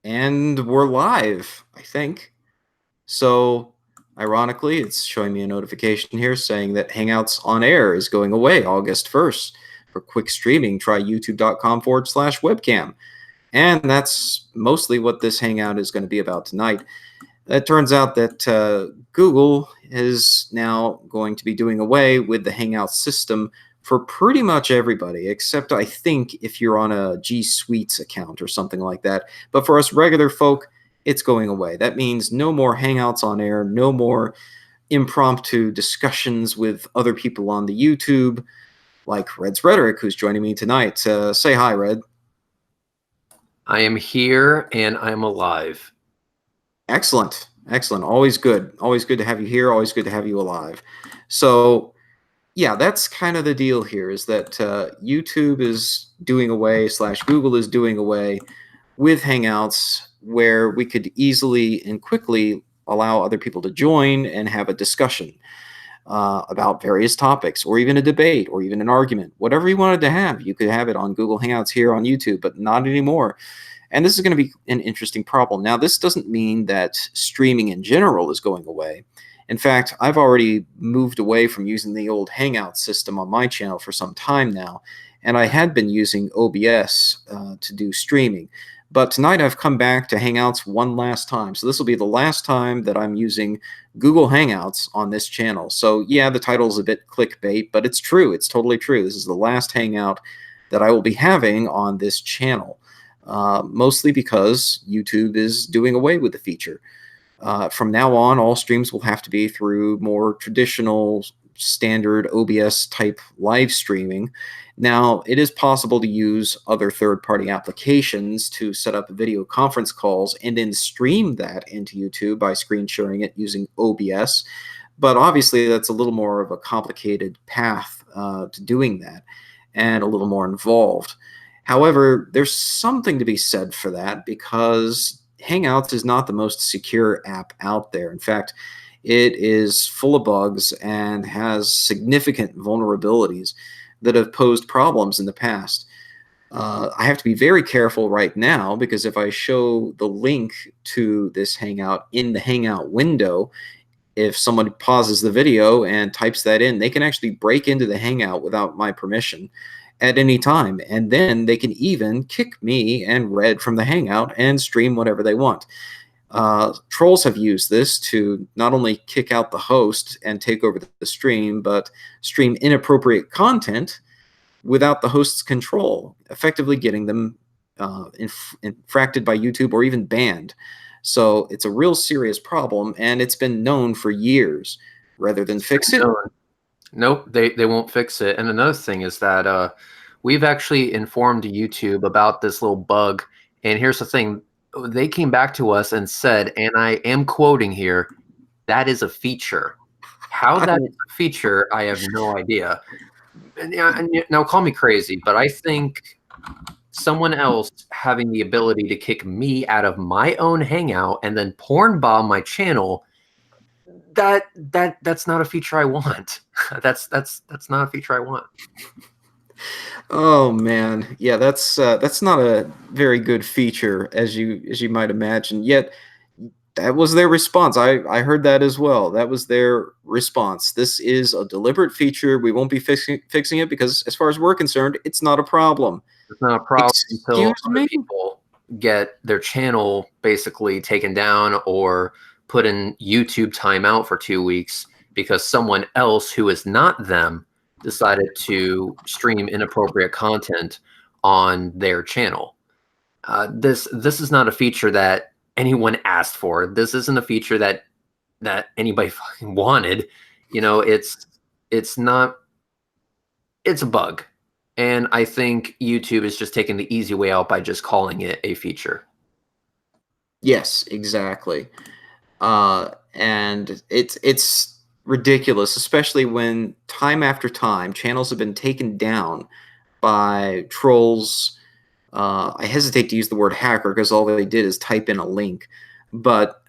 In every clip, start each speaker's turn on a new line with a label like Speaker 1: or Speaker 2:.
Speaker 1: And we're live, I think. So, ironically, it's showing me a notification here saying that Hangouts on Air is going away August 1st. For quick streaming, try youtube.com/webcam. And that's mostly what this Hangout is going to be about tonight. It turns out that Google is now going to be doing away with the Hangout system for pretty much everybody, except I think if you're on a G Suites account or something like that. But for us regular folk, it's going away. That means no more Hangouts on air, no more impromptu discussions with other people on the YouTube, like Red's Rhetoric, who's joining me tonight. Say hi, Red.
Speaker 2: I am here and I'm alive.
Speaker 1: Excellent. Excellent. Always good. Always good to have you here. Always good to have you alive. So, yeah, that's kind of the deal here is that YouTube is doing away / Google is doing away with Hangouts where we could easily and quickly allow other people to join and have a discussion about various topics or even a debate or even an argument. Whatever you wanted to have, you could have it on Google Hangouts here on YouTube, but not anymore. And this is going to be an interesting problem. Now, this doesn't mean that streaming in general is going away. In fact, I've already moved away from using the old Hangout system on my channel for some time now, and I had been using OBS to do streaming. But tonight I've come back to Hangouts one last time. So this will be the last time that I'm using Google Hangouts on this channel. So yeah, the title's a bit clickbait, but it's true. It's totally true. This is the last Hangout that I will be having on this channel. Mostly because YouTube is doing away with the feature. From now on, all streams will have to be through more traditional, standard OBS type live streaming. Now, it is possible to use other third-party applications to set up video conference calls and then stream that into YouTube by screen sharing it using OBS. But obviously, that's a little more of a complicated path to doing that and a little more involved. However, there's something to be said for that because Hangouts is not the most secure app out there. In fact, it is full of bugs and has significant vulnerabilities that have posed problems in the past. I have to be very careful right now because if I show the link to this Hangout in the Hangout window, if someone pauses the video and types that in, they can actually break into the Hangout without my permission at any time, and then they can even kick me and Red from the Hangout and stream whatever they want. Trolls have used this to not only kick out the host and take over the stream, but stream inappropriate content without the host's control, effectively getting them infracted by YouTube or even banned. So it's a real serious problem, and it's been known for years. Rather than fix it,
Speaker 2: nope, they won't fix it. And another thing is that we've actually informed YouTube about this little bug. And here's the thing. They came back to us and said, and I am quoting here, that is a feature. How that is a feature, I have no idea. And now call me crazy, but I think someone else having the ability to kick me out of my own Hangout and then porn bomb my channel, that's not a feature I want. that's not a feature I want.
Speaker 1: Oh man, yeah, that's not a very good feature as you might imagine. Yet that was their response. I heard that as well. That was their response. This is a deliberate feature. We won't be fixing it because, as far as we're concerned, it's not a problem.
Speaker 2: It's not a problem until other people get their channel basically taken down or put in YouTube timeout for 2 weeks because someone else who is not them decided to stream inappropriate content on their channel. This is not a feature that anyone asked for. This isn't a feature that anybody fucking wanted. You know, it's not. It's a bug, and I think YouTube is just taking the easy way out by just calling it a feature.
Speaker 1: Yes, exactly. And it's ridiculous, especially when time after time channels have been taken down by trolls. I hesitate to use the word hacker because all they did is type in a link, but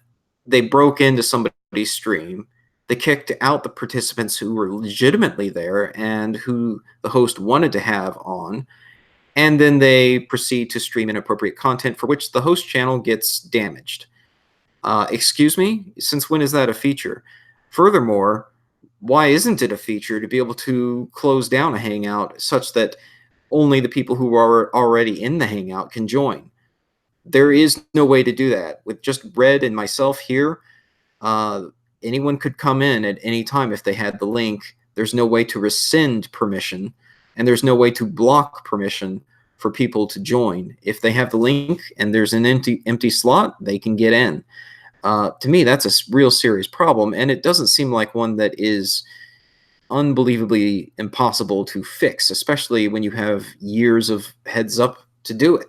Speaker 1: they broke into somebody's stream. They kicked out the participants who were legitimately there and who the host wanted to have on. and then they proceed to stream inappropriate content for which the host channel gets damaged. Excuse me? Since when is that a feature? Furthermore, why isn't it a feature to be able to close down a Hangout such that only the people who are already in the Hangout can join? There is no way to do that. With just Red and myself here, anyone could come in at any time if they had the link. There's no way to rescind permission, and there's no way to block permission for people to join. If they have the link and there's an empty slot, they can get in. To me, that's a real serious problem, and it doesn't seem like one that is unbelievably impossible to fix, especially when you have years of heads up to do it.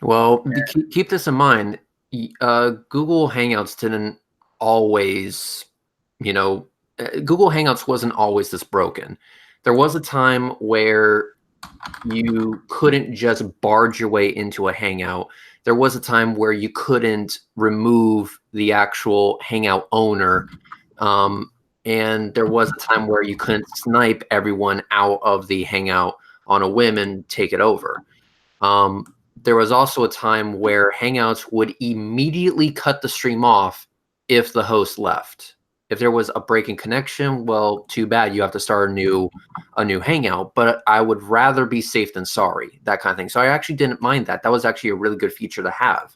Speaker 2: Well, keep this in mind. Google Hangouts didn't always, Google Hangouts wasn't always this broken. There was a time where you couldn't just barge your way into a Hangout. There was a time where you couldn't remove the actual Hangout owner. And there was a time where you couldn't snipe everyone out of the Hangout on a whim and take it over. There was also a time where Hangouts would immediately cut the stream off if the host left. If there was a break in connection, well, too bad. You have to start a new Hangout. But I would rather be safe than sorry, that kind of thing. So I actually didn't mind that. That was actually a really good feature to have.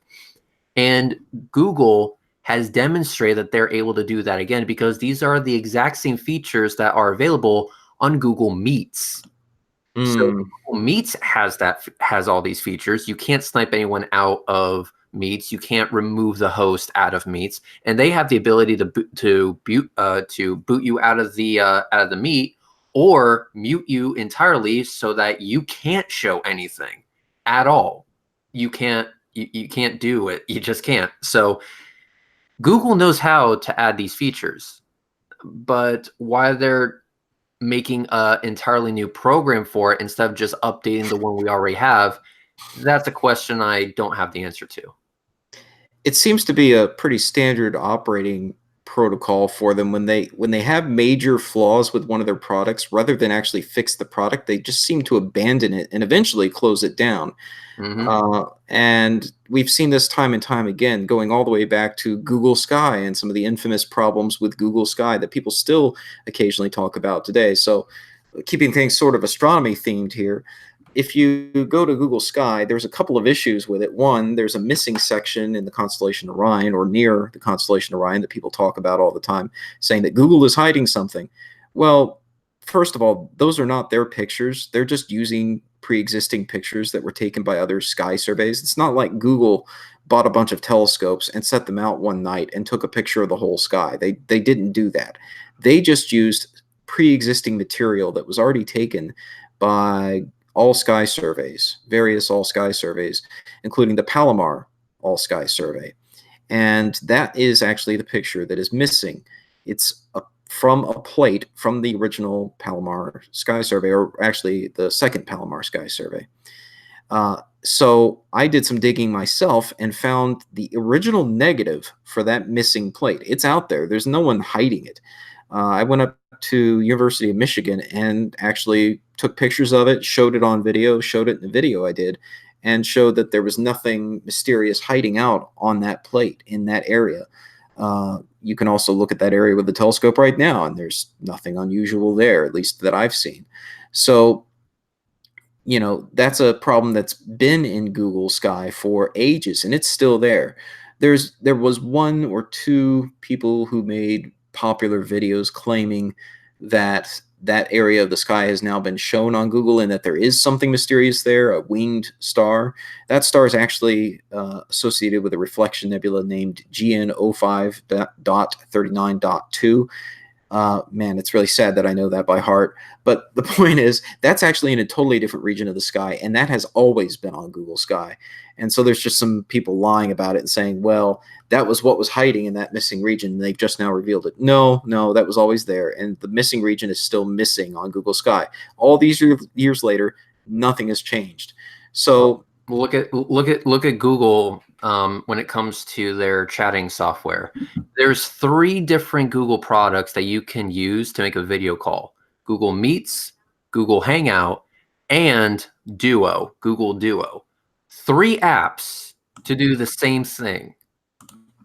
Speaker 2: And Google has demonstrated that they're able to do that again, because these are the exact same features that are available on Google Meets. So Google Meets has all these features. You can't snipe anyone out of Meets. You can't remove the host out of Meets, and they have the ability to boot you out of the Meet or mute you entirely so that you can't show anything at all. You can't do it. You just can't. So Google knows how to add these features, but why they're making an entirely new program for it instead of just updating the one we already have, that's a question I don't have the answer to.
Speaker 1: It seems to be a pretty standard operating protocol for them when they have major flaws with one of their products. Rather than actually fix the product, they just seem to abandon it and eventually close it down. And we've seen this time and time again, going all the way back to Google Sky and some of the infamous problems with Google Sky that people still occasionally talk about today. So keeping things sort of astronomy themed here, if you go to Google Sky, there's a couple of issues with it. One, there's a missing section in the constellation Orion, or near the constellation Orion, that people talk about all the time, saying that Google is hiding something. Well, first of all, those are not their pictures. They're just using pre-existing pictures that were taken by other sky surveys. It's not like Google bought a bunch of telescopes and set them out one night and took a picture of the whole sky. They didn't do that. They just used pre-existing material that was already taken by all sky surveys, various all sky surveys, including the Palomar all sky survey. And that is actually the picture that is missing. It's from a plate from the original Palomar sky survey, or actually the second Palomar sky survey. So I did some digging myself and found the original negative for that missing plate. It's out there. There's no one hiding it. I went up to University of Michigan and actually took pictures of it, showed it on video, showed it in the video I did, and showed that there was nothing mysterious hiding out on that plate in that area. You can also look at that area with the telescope right now, and there's nothing unusual there, at least that I've seen. So, you know, that's a problem that's been in Google Sky for ages, and it's still there. There was one or two people who made popular videos claiming that that area of the sky has now been shown on Google and that there is something mysterious there, a winged star. That star is actually associated with a reflection nebula named GN05.39.2. Man, it's really sad that I know that by heart. But the point is, that's actually in a totally different region of the sky, and that has always been on Google Sky. And so there's just some people lying about it and saying, well, that was what was hiding in that missing region, and they've just now revealed it. No, that was always there, and the missing region is still missing on Google Sky. All these years later, nothing has changed. So
Speaker 2: look at Google when it comes to their chatting software. There's 3 different Google products that you can use to make a video call: Google Meets, Google Hangout, and Duo, Google Duo. 3 apps to do the same thing.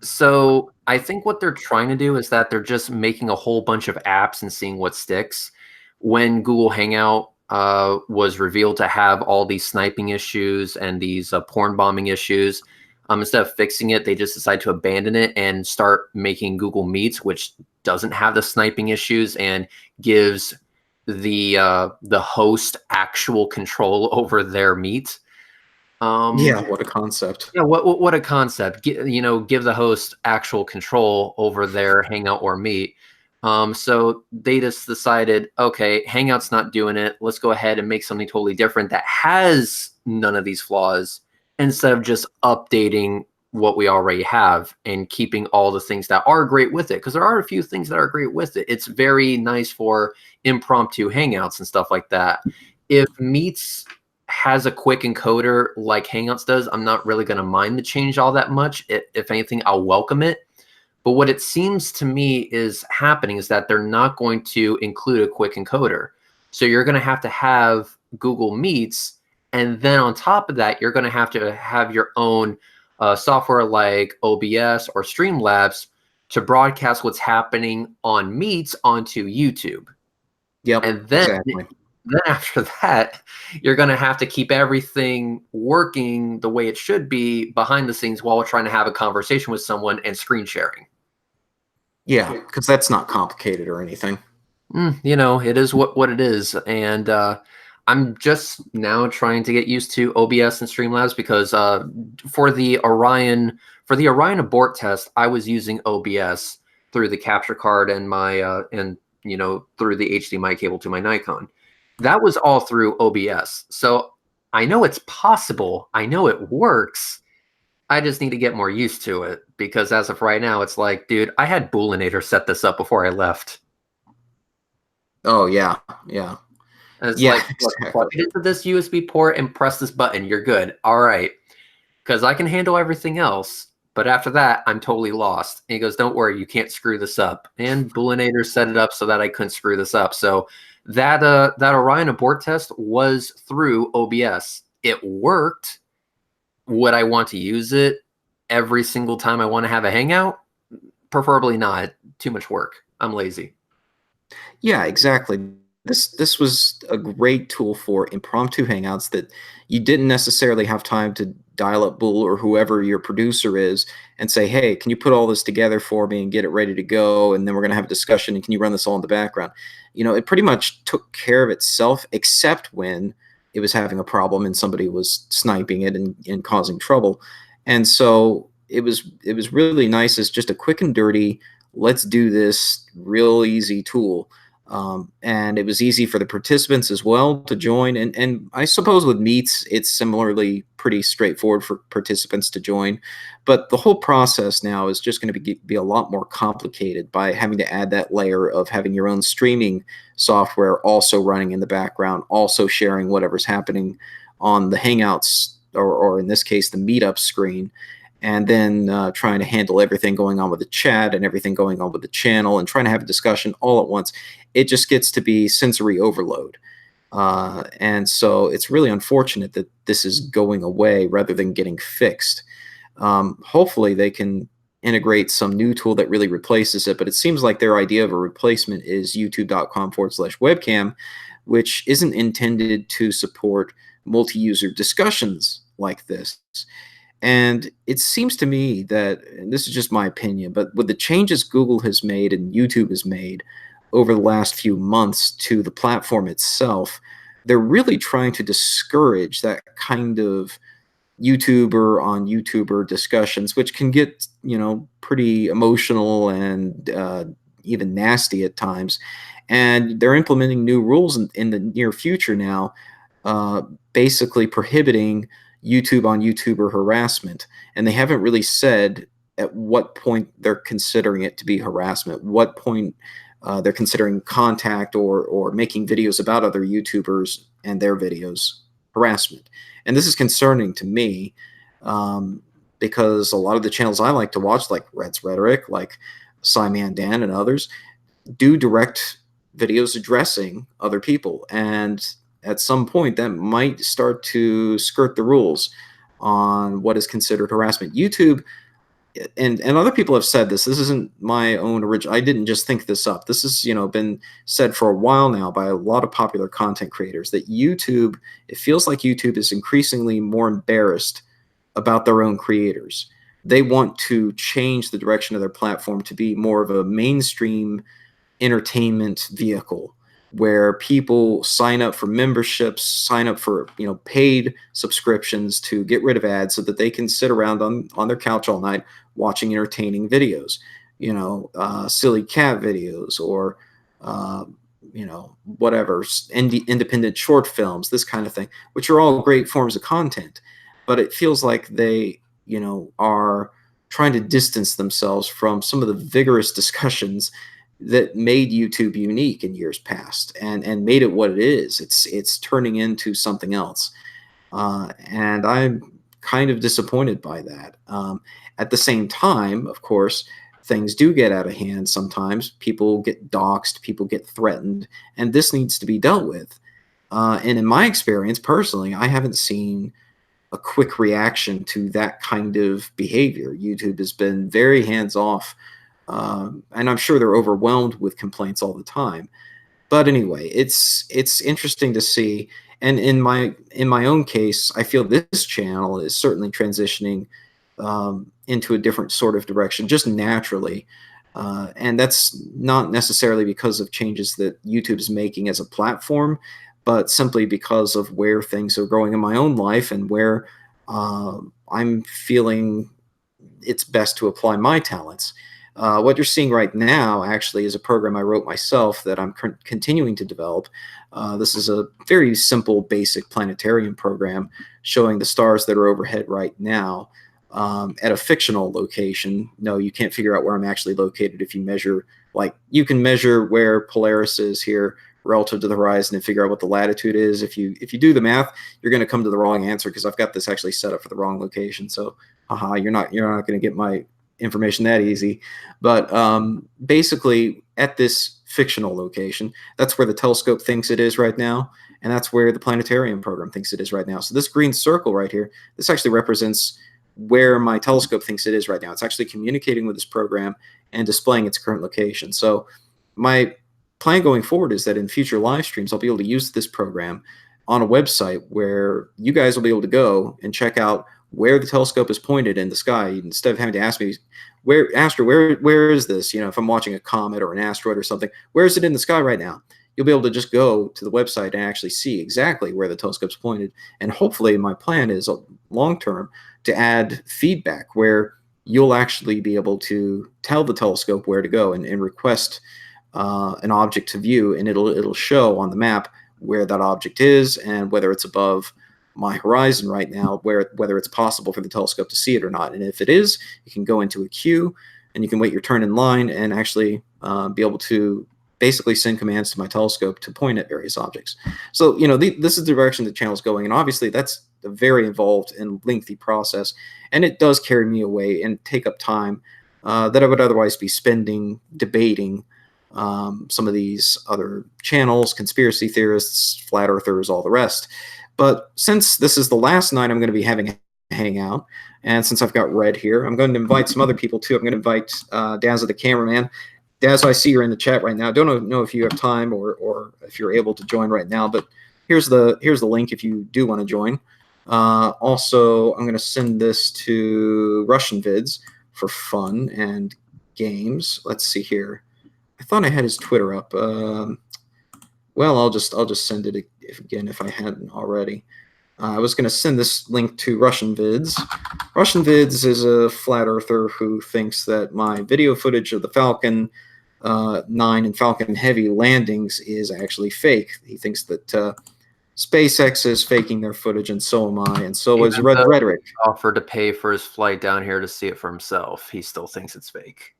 Speaker 2: So I think what they're trying to do is that they're just making a whole bunch of apps and seeing what sticks. When Google Hangout was revealed to have all these sniping issues and these porn bombing issues, instead of fixing it, they just decided to abandon it and start making Google Meets, which doesn't have the sniping issues and gives the host actual control over their meet.
Speaker 1: Yeah, what a concept.
Speaker 2: Yeah, what a concept. Give the host actual control over their Hangout or Meet. So they just decided, okay, Hangout's not doing it. Let's go ahead and make something totally different that has none of these flaws instead of just updating what we already have and keeping all the things that are great with it. Because there are a few things that are great with it. It's very nice for impromptu Hangouts and stuff like that. If Meets has a quick encoder like Hangouts does, I'm not really going to mind the change all that much. If anything, I'll welcome it. But what it seems to me is happening is that they're not going to include a quick encoder. So you're going to have Google Meets. And then on top of that, you're going to have your own software like OBS or Streamlabs to broadcast what's happening on Meets onto YouTube.
Speaker 1: Yep,
Speaker 2: And then
Speaker 1: exactly.
Speaker 2: Then after that, you're going to have to keep everything working the way it should be behind the scenes while we're trying to have a conversation with someone and screen sharing.
Speaker 1: Yeah, because that's not complicated or anything.
Speaker 2: It is what it is. And I'm just now trying to get used to OBS and Streamlabs because for the Orion abort test, I was using OBS through the capture card and my through the HDMI cable to my Nikon. That was all through OBS. So I know it's possible. I know it works. I just need to get more used to it because as of right now, it's like, dude, I had Boolinator set this up before I left.
Speaker 1: Oh, yeah, yeah.
Speaker 2: And it's
Speaker 1: Yeah,
Speaker 2: like,
Speaker 1: exactly.
Speaker 2: plug it into this USB port and press this button. You're good. All right. Because I can handle everything else. But after that, I'm totally lost. And he goes, don't worry, you can't screw this up. And Boolinator set it up so that I couldn't screw this up. So that Orion abort test was through OBS. It worked. Would I want to use it every single time I want to have a hangout? Preferably not. Too much work. I'm lazy.
Speaker 1: Yeah, exactly. This was a great tool for impromptu hangouts that you didn't necessarily have time to dial up Bull or whoever your producer is and say, hey, can you put all this together for me and get it ready to go? And then we're going to have a discussion and can you run this all in the background? It pretty much took care of itself except when it was having a problem and somebody was sniping it and causing trouble. And so it was really nice as just a quick and dirty, let's do this real easy tool. And it was easy for the participants as well to join. And I suppose with Meets, it's similarly pretty straightforward for participants to join. But the whole process now is just going to be a lot more complicated by having to add that layer of having your own streaming software also running in the background, also sharing whatever's happening on the Hangouts or in this case, the Meetup screen. And then trying to handle everything going on with the chat and everything going on with the channel and trying to have a discussion all at once. It just gets to be sensory overload. And so it's really unfortunate that this is going away rather than getting fixed. Hopefully they can integrate some new tool that really replaces it, but it seems like their idea of a replacement is youtube.com/webcam, which isn't intended to support multi-user discussions like this. And it seems to me that, and this is just my opinion, but with the changes Google has made and YouTube has made over the last few months to the platform itself, they're really trying to discourage that kind of YouTuber on YouTuber discussions, which can get, pretty emotional and even nasty at times. And they're implementing new rules in the near future now, basically prohibiting YouTube on YouTuber harassment. And they haven't really said at what point they're considering it to be harassment, what point they're considering contact or making videos about other YouTubers and their videos harassment. And this is concerning to me because a lot of the channels I like to watch, like Red's Rhetoric, like Simon and others, do direct videos addressing other people. And at some point that might start to skirt the rules on what is considered harassment. YouTube, and other people have said this. This isn't my own original. I didn't just think this up. This has been said for a while now by a lot of popular content creators, that YouTube, it feels like YouTube is increasingly more embarrassed about their own creators. They want to change the direction of their platform to be more of a mainstream entertainment vehicle where people sign up for memberships, sign up for paid subscriptions to get rid of ads so that they can sit around on their couch all night watching entertaining videos, silly cat videos, or whatever, independent short films, this kind of thing, which are all great forms of content. But it feels like they are trying to distance themselves from some of the vigorous discussions that made YouTube unique in years past, and made it what it is. It's turning into something else, and I'm kind of disappointed by that. At the same time, of course, things do get out of hand. Sometimes people get doxxed, people get threatened, and this needs to be dealt with. And in my experience, personally, I haven't seen a quick reaction to that kind of behavior. YouTube has been very hands off. And I'm sure they're overwhelmed with complaints all the time. But anyway, it's interesting to see. And in my own case, I feel this channel is certainly transitioning into a different sort of direction, just naturally. And that's not necessarily because of changes that YouTube is making as a platform, but simply because of where things are growing in my own life and where I'm feeling it's best to apply my talents. What you're seeing right now actually is a program I wrote myself that I'm continuing to develop. This is a very simple, basic planetarium program showing the stars that are overhead right now at a fictional location. No, you can't figure out where I'm actually located if you measure, like, you can measure where Polaris is here relative to the horizon and figure out what the latitude is. If you do the math, you're going to come to the wrong answer because I've got this actually set up for the wrong location. So, haha, you're not going to get my information that easy. But basically, at this fictional location, that's where the telescope thinks it is right now, and that's where the planetarium program thinks it is right now. So this green circle right here, this actually represents where my telescope thinks it is right now. It's actually communicating with this program and displaying its current location. So my plan going forward is that in future live streams, I'll be able to use this program on a website where you guys will be able to go and check out where the telescope is pointed in the sky, instead of having to ask me, where is this? If I'm watching a comet or an asteroid or something, where is it in the sky right now? You'll be able to just go to the website and actually see exactly where the telescope's pointed. And hopefully my plan is long-term to add feedback where you'll actually be able to tell the telescope where to go and request an object to view, and it'll show on the map where that object is and whether it's above my horizon right now, whether it's possible for the telescope to see it or not. And if it is, you can go into a queue and you can wait your turn in line and actually be able to basically send commands to my telescope to point at various objects. So, this is the direction the channel is going. And obviously that's a very involved and lengthy process. And it does carry me away and take up time that I would otherwise be spending debating some of these other channels, conspiracy theorists, flat earthers, all the rest. But since this is the last night I'm going to be having a hangout, and since I've got Red here, I'm going to invite some other people too. I'm going to invite Dazza the cameraman. Daz, I see you're in the chat right now. Don't know if you have time or if you're able to join right now, but here's the link if you do want to join. Also, I'm going to send this to Russian Vids for fun and games. Let's see here. I thought I had his Twitter up. Well, I'll just send it again if I hadn't already. I was going to send this link to Russian Vids. Russian Vids is a flat earther who thinks that my video footage of the Falcon 9 and Falcon Heavy landings is actually fake. He thinks that SpaceX is faking their footage, and so am I, and so is Red Rhetoric.
Speaker 2: Offered to pay for his flight down here to see it for himself. He still thinks it's fake.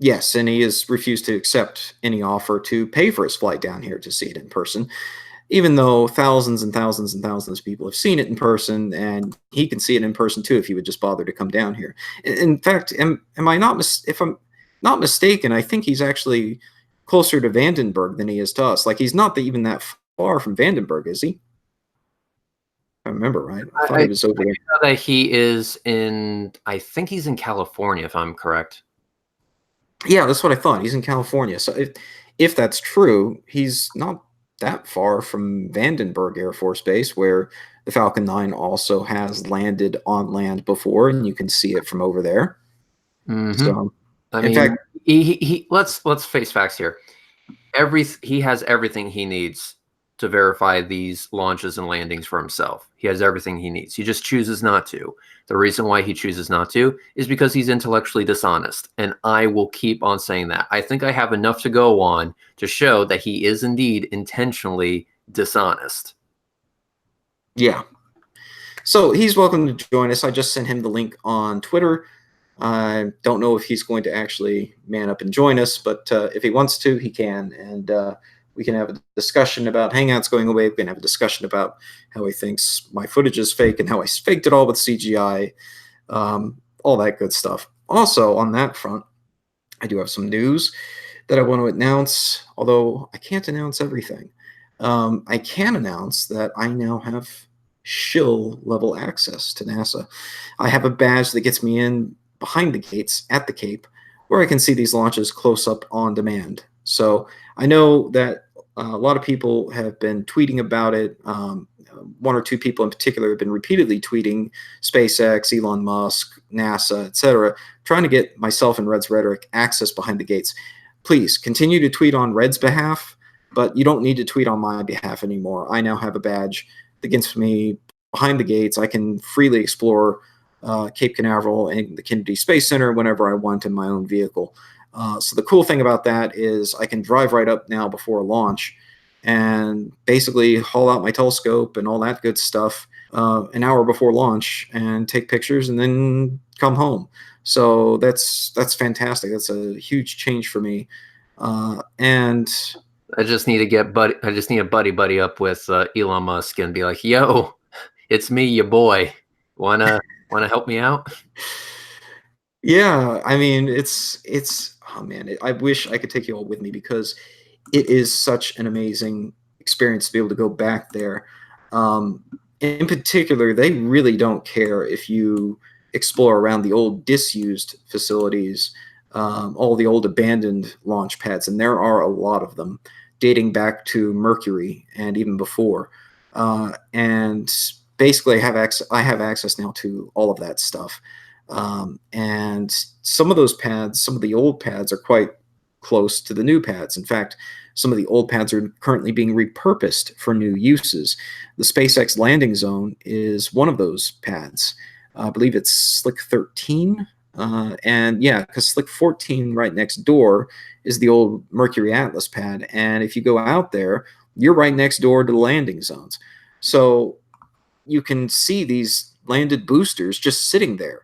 Speaker 1: Yes, and he has refused to accept any offer to pay for his flight down here to see it in person, even though thousands and thousands and thousands of people have seen it in person, and he can see it in person too if he would just bother to come down here. In fact, if I'm not mistaken, I think he's actually closer to Vandenberg than he is to us. Like, he's not even that far from Vandenberg, is he? I remember right. I thought he was over there.
Speaker 2: I know that he is in. I think he's in California, if I'm correct.
Speaker 1: Yeah, that's what I thought. He's in California. So if that's true, he's not that far from Vandenberg Air Force Base, where the Falcon 9 also has landed on land before, and you can see it from over there. So,
Speaker 2: I
Speaker 1: in
Speaker 2: mean,
Speaker 1: fact,
Speaker 2: let's face facts here. He has everything he needs to verify these launches and landings for himself. He has everything he needs. He just chooses not to. The reason why he chooses not to is because he's intellectually dishonest. And I will keep on saying that. I think I have enough to go on to show that he is indeed intentionally dishonest.
Speaker 1: yeah. So he's welcome to join us. I just sent him the link on Twitter. I don't know if he's going to actually man up and join us, but if he wants to, he can. And we can have a discussion about Hangouts going away. We can have a discussion about how he thinks my footage is fake and how I faked it all with CGI, all that good stuff. Also, on that front, I do have some news that I want to announce, although I can't announce everything. I can announce that I now have shill level access to NASA. I have a badge that gets me in behind the gates at the Cape, where I can see these launches close up on demand. So I know that a lot of people have been tweeting about it. One or two people in particular have been repeatedly tweeting SpaceX, Elon Musk, NASA, etc., trying to get myself and Red's Rhetoric access behind the gates. Please continue to tweet on Red's behalf, but you don't need to tweet on my behalf anymore. I now have a badge that gets me behind the gates. I can freely explore Cape Canaveral and the Kennedy Space Center whenever I want in my own vehicle. So the cool thing about that is I can drive right up now before launch and basically haul out my telescope and all that good stuff an hour before launch and take pictures and then come home. So that's fantastic. That's a huge change for me. And
Speaker 2: I just need to get I just need a buddy up with Elon Musk and be like, "Yo, it's me, your boy. Wanna help me out?"
Speaker 1: Yeah, I mean, it's oh man, I wish I could take you all with me because it is such an amazing experience to be able to go back there. In particular, they really don't care if you explore around the old disused facilities, all the old abandoned launch pads, and there are a lot of them dating back to Mercury and even before. And basically, I have access now to all of that stuff. And some of those pads, some of the old pads are quite close to the new pads. In fact, some of the old pads are currently being repurposed for new uses. The SpaceX landing zone is one of those pads. I believe it's Slick 13. And yeah, because Slick 14 right next door is the old Mercury Atlas pad. And if you go out there, you're right next door to the landing zones. So you can see these landed boosters just sitting there.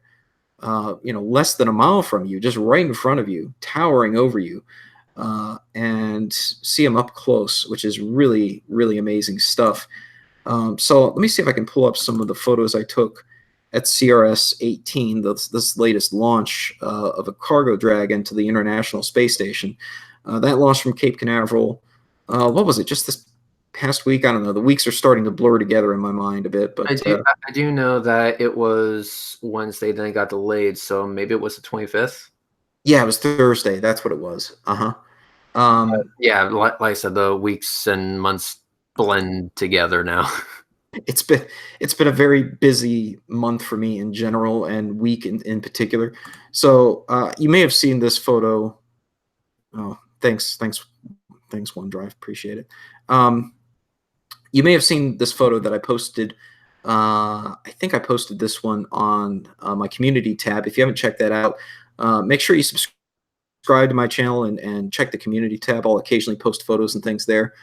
Speaker 1: Less than a mile from you, just right in front of you, towering over you, and see them up close, which is really, really amazing stuff. So let me see if I can pull up some of the photos I took at CRS-18, this latest launch of a cargo dragon to the International Space Station. That launched from Cape Canaveral. What was it? Just this past week? I don't know. The weeks are starting to blur together in my mind a bit, but
Speaker 2: I do know that it was Wednesday, then it got delayed, so maybe it was the 25th.
Speaker 1: Yeah, it was Thursday. That's what it was.
Speaker 2: Yeah, like I said, the weeks and months blend together now.
Speaker 1: It's been a very busy month for me in general and week in particular. So you may have seen this photo. Oh, thanks OneDrive, appreciate it. You may have seen this photo that I posted. I think I posted this one on my community tab. If you haven't checked that out, make sure you subscribe to my channel and check the community tab. I'll occasionally post photos and things there.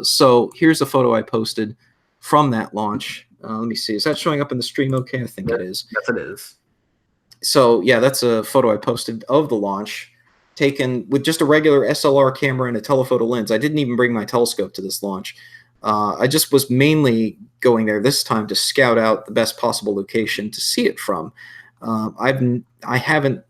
Speaker 1: So here's a photo I posted from that launch. Let me see. Is that showing up in the stream okay? I think it is.
Speaker 2: Yes, it is.
Speaker 1: So yeah, that's a photo I posted of the launch, taken with just a regular SLR camera and a telephoto lens. I didn't even bring my telescope to this launch. I just was mainly going there this time to scout out the best possible location to see it from. I haven't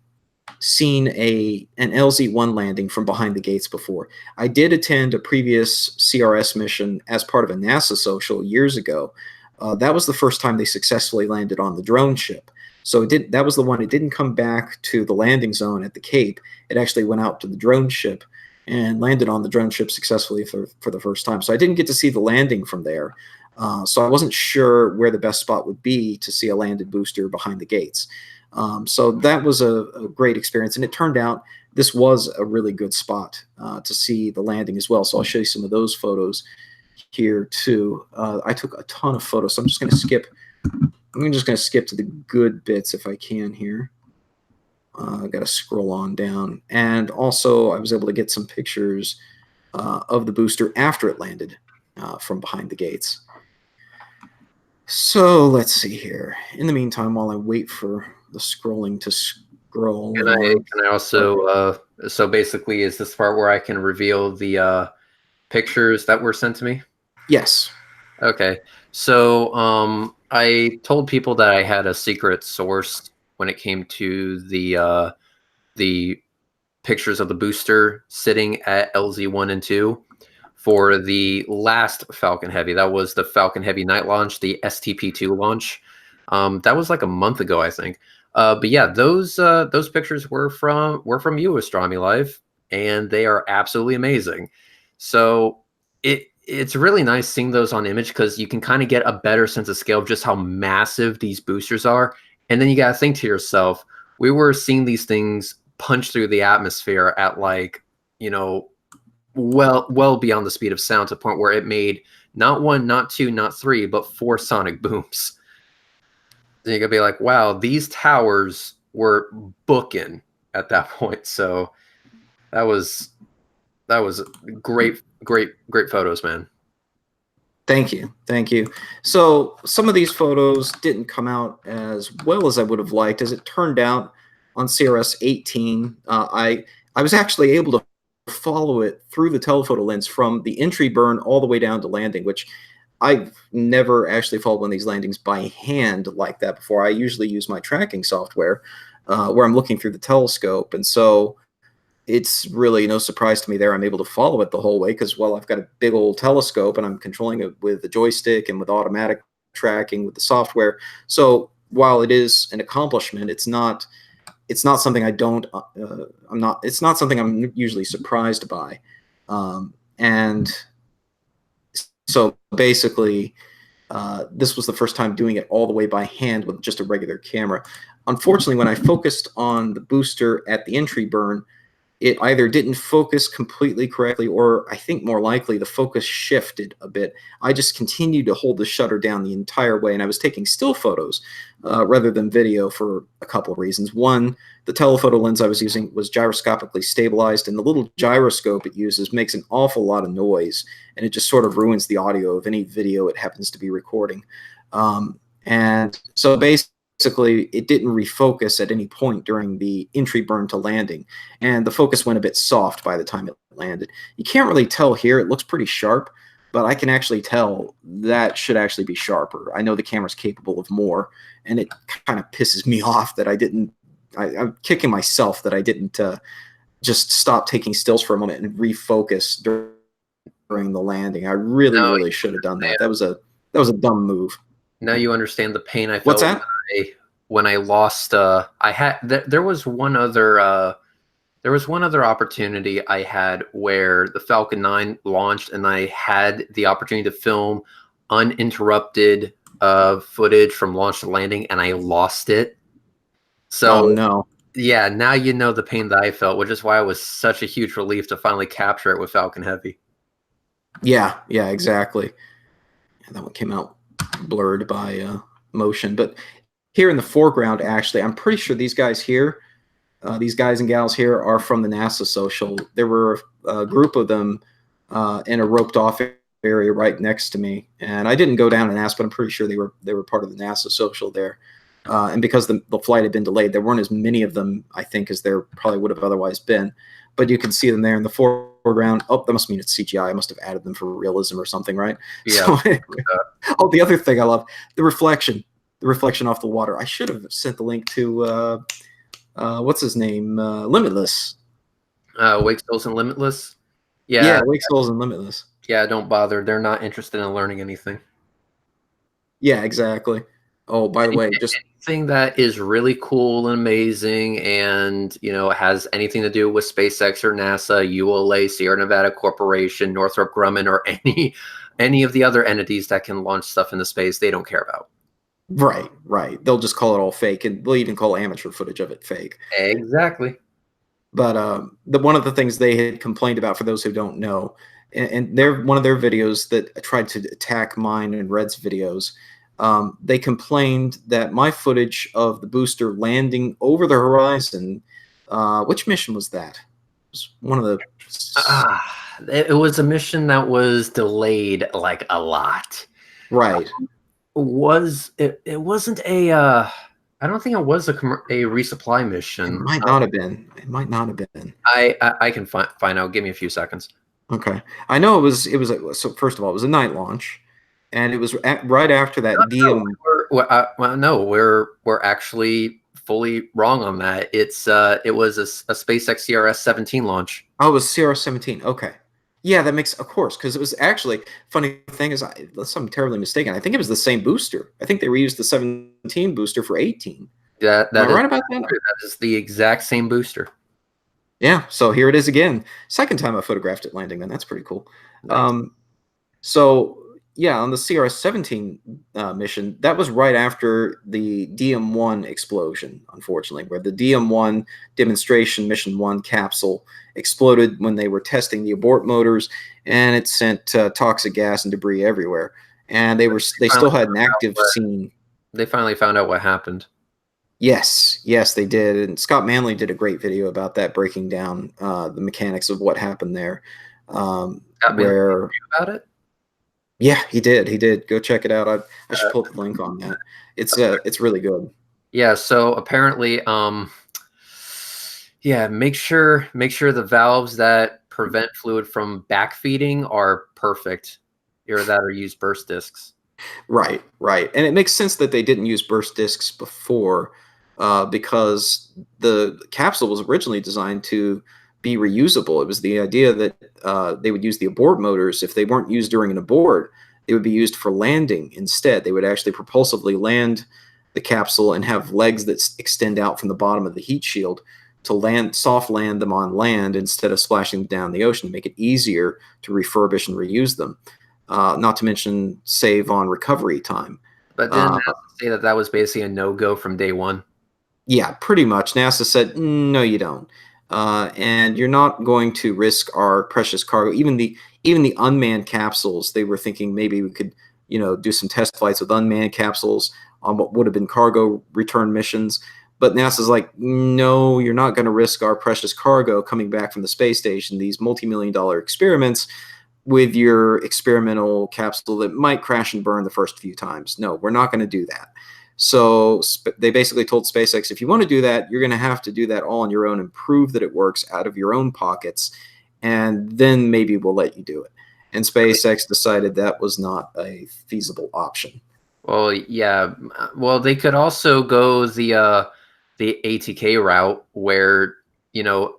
Speaker 1: seen an LZ-1 landing from behind the gates before. I did attend a previous CRS mission as part of a NASA social years ago. That was the first time they successfully landed on the drone ship. So that was the one. It didn't come back to the landing zone at the Cape. It actually went out to the drone ship and landed on the drone ship successfully for the first time. So I didn't get to see the landing from there. So I wasn't sure where the best spot would be to see a landed booster behind the gates. So that was a great experience. And it turned out this was a really good spot to see the landing as well. So I'll show you some of those photos here too. I took a ton of photos, so I'm just going to skip. I'm just going to skip to the good bits if I can here. I got to scroll on down. And also I was able to get some pictures of the booster after it landed from behind the gates. So let's see here. In the meantime, while I wait for the scrolling to scroll.
Speaker 2: Can I also, so basically is this part where I can reveal the pictures that were sent to me?
Speaker 1: Yes.
Speaker 2: Okay. So I told people that I had a secret source when it came to the pictures of the booster sitting at LZ-1 and 2 for the last Falcon Heavy. That was the Falcon Heavy night launch, the STP-2 launch. That was like a month ago, I think. But yeah, those pictures were from you, Astronomy Live, and they are absolutely amazing. So it's really nice seeing those on image because you can kind of get a better sense of scale of just how massive these boosters are. And then you got to think to yourself, we were seeing these things punch through the atmosphere at like, you know, well beyond the speed of sound to the point where it made not one, not two, not three, but 4 sonic booms. Then you're gonna be like, wow, these towers were booking at that point. So that was great photos, man.
Speaker 1: Thank you. So some of these photos didn't come out as well as I would have liked. As it turned out, on CRS 18, I was actually able to follow it through the telephoto lens from the entry burn all the way down to landing, which I've never actually followed one of these landings by hand like that before. I usually use my tracking software where I'm looking through the telescope. And so it's really no surprise to me there. I'm able to follow it the whole way because, well, I've got a big old telescope and I'm controlling it with the joystick and with automatic tracking with the software. So while it is an accomplishment, it's not something it's not something I'm usually surprised by. And so basically, this was the first time doing it all the way by hand with just a regular camera. Unfortunately, when I focused on the booster at the entry burn, it either didn't focus completely correctly, or I think more likely the focus shifted a bit. I just continued to hold the shutter down the entire way, and I was taking still photos rather than video for a couple of reasons. One, the telephoto lens I was using was gyroscopically stabilized, and the little gyroscope it uses makes an awful lot of noise, and it just sort of ruins the audio of any video it happens to be recording. And so basically, it didn't refocus at any point during the entry burn to landing, and the focus went a bit soft by the time it landed. You can't really tell here. It looks pretty sharp, but I can actually tell that should actually be sharper. I know the camera's capable of more, and it kind of pisses me off that I'm kicking myself that I didn't just stop taking stills for a moment and refocus during the landing. I really should have done that. That was a dumb move.
Speaker 2: Now you understand the pain I felt.
Speaker 1: What's that?
Speaker 2: When I lost, there was one other opportunity I had where the Falcon 9 launched, and I had the opportunity to film uninterrupted footage from launch to landing, and I lost it. So,
Speaker 1: oh, no.
Speaker 2: Yeah, now you know the pain that I felt, which is why it was such a huge relief to finally capture it with Falcon Heavy.
Speaker 1: Yeah, exactly. And that one came out blurred by motion. But here in the foreground, actually, I'm pretty sure these guys here, these guys and gals here, are from the NASA social. There were a group of them in a roped off area right next to me, and I didn't go down and ask, but I'm pretty sure they were part of the NASA social there. And because the flight had been delayed, there weren't as many of them, I think, as there probably would have otherwise been. But you can see them there in the foreground. Oh, that must mean it's CGI. I must have added them for realism or something, right?
Speaker 2: Yeah.
Speaker 1: So, anyway. Oh, the other thing I love, the reflection off the water. I should have sent the link to what's his name? Limitless.
Speaker 2: Wake Souls and Limitless.
Speaker 1: Yeah,
Speaker 2: Yeah,
Speaker 1: Wake Souls and Limitless.
Speaker 2: yeah. Don't bother. They're not interested in learning anything.
Speaker 1: Yeah, exactly. Oh, by the way, just
Speaker 2: Anything that is really cool and amazing, and has anything to do with SpaceX or NASA, ULA, Sierra Nevada Corporation, Northrop Grumman, or any of the other entities that can launch stuff into space, they don't care about.
Speaker 1: right, right. They'll just call it all fake, and they'll even call amateur footage of it fake.
Speaker 2: Exactly.
Speaker 1: But one of the things they had complained about, for those who don't know, and they're one of their videos that tried to attack mine and Red's videos. They complained that my footage of the booster landing over the horizon. Which mission was that? It was one of the.
Speaker 2: It was a mission that was delayed like a lot.
Speaker 1: Right.
Speaker 2: It wasn't a I don't think it was a resupply
Speaker 1: It
Speaker 2: mission.
Speaker 1: might not have been. It might not have been.
Speaker 2: I can find out. Give me a few seconds.
Speaker 1: Okay. I know it was. So first of all, it was a night launch, and it was right after that DM.
Speaker 2: No, we're actually fully wrong on that. It was a SpaceX CRS-17 launch.
Speaker 1: Oh, it was CR-17. Okay. Yeah, that makes, of course, because it was actually, funny thing is, unless I'm terribly mistaken, I think it was the same booster. I think they reused the 17 booster for 18. Am I right about that?
Speaker 2: That is the exact same booster.
Speaker 1: Yeah, so here it is again. Second time I photographed it landing, then. That's pretty cool.
Speaker 2: Nice.
Speaker 1: So, yeah, on the CRS-17 mission, that was right after the DM-1 explosion, unfortunately, where the DM-1 demonstration mission 1 capsule exploded when they were testing the abort motors, and it sent toxic gas and debris everywhere. And they still had an active scene.
Speaker 2: They finally found out what happened.
Speaker 1: Yes, yes, they did. And Scott Manley did a great video about that, breaking down the mechanics of what happened there.
Speaker 2: Scott Manley about it?
Speaker 1: Yeah, he did. He did. Go check it out. I should pull up the link on that. It's really good.
Speaker 2: Yeah. So apparently, yeah, make sure the valves that prevent fluid from backfeeding are perfect, or that or use burst discs.
Speaker 1: Right, right, and it makes sense that they didn't use burst discs before, because the capsule was originally designed to be reusable. It was the idea that they would use the abort motors. If they weren't used during an abort, they would be used for landing instead. They would actually propulsively land the capsule and have legs that extend out from the bottom of the heat shield to soft land them on land instead of splashing them down the ocean to make it easier to refurbish and reuse them. Not to mention save on recovery time.
Speaker 2: But didn't NASA say that was basically a no-go from day one?
Speaker 1: Yeah, pretty much. NASA said, no, you don't. And you're not going to risk our precious cargo. Even the unmanned capsules, they were thinking maybe we could, do some test flights with unmanned capsules on what would have been cargo return missions. But NASA's like, no, you're not going to risk our precious cargo coming back from the space station, these multi-million-dollar experiments, with your experimental capsule that might crash and burn the first few times. No, we're not going to do that. So they basically told SpaceX, if you want to do that, you're going to have to do that all on your own and prove that it works out of your own pockets, and then maybe we'll let you do it. And SpaceX decided that was not a feasible option.
Speaker 2: Well, yeah. Well, they could also go the ATK route where,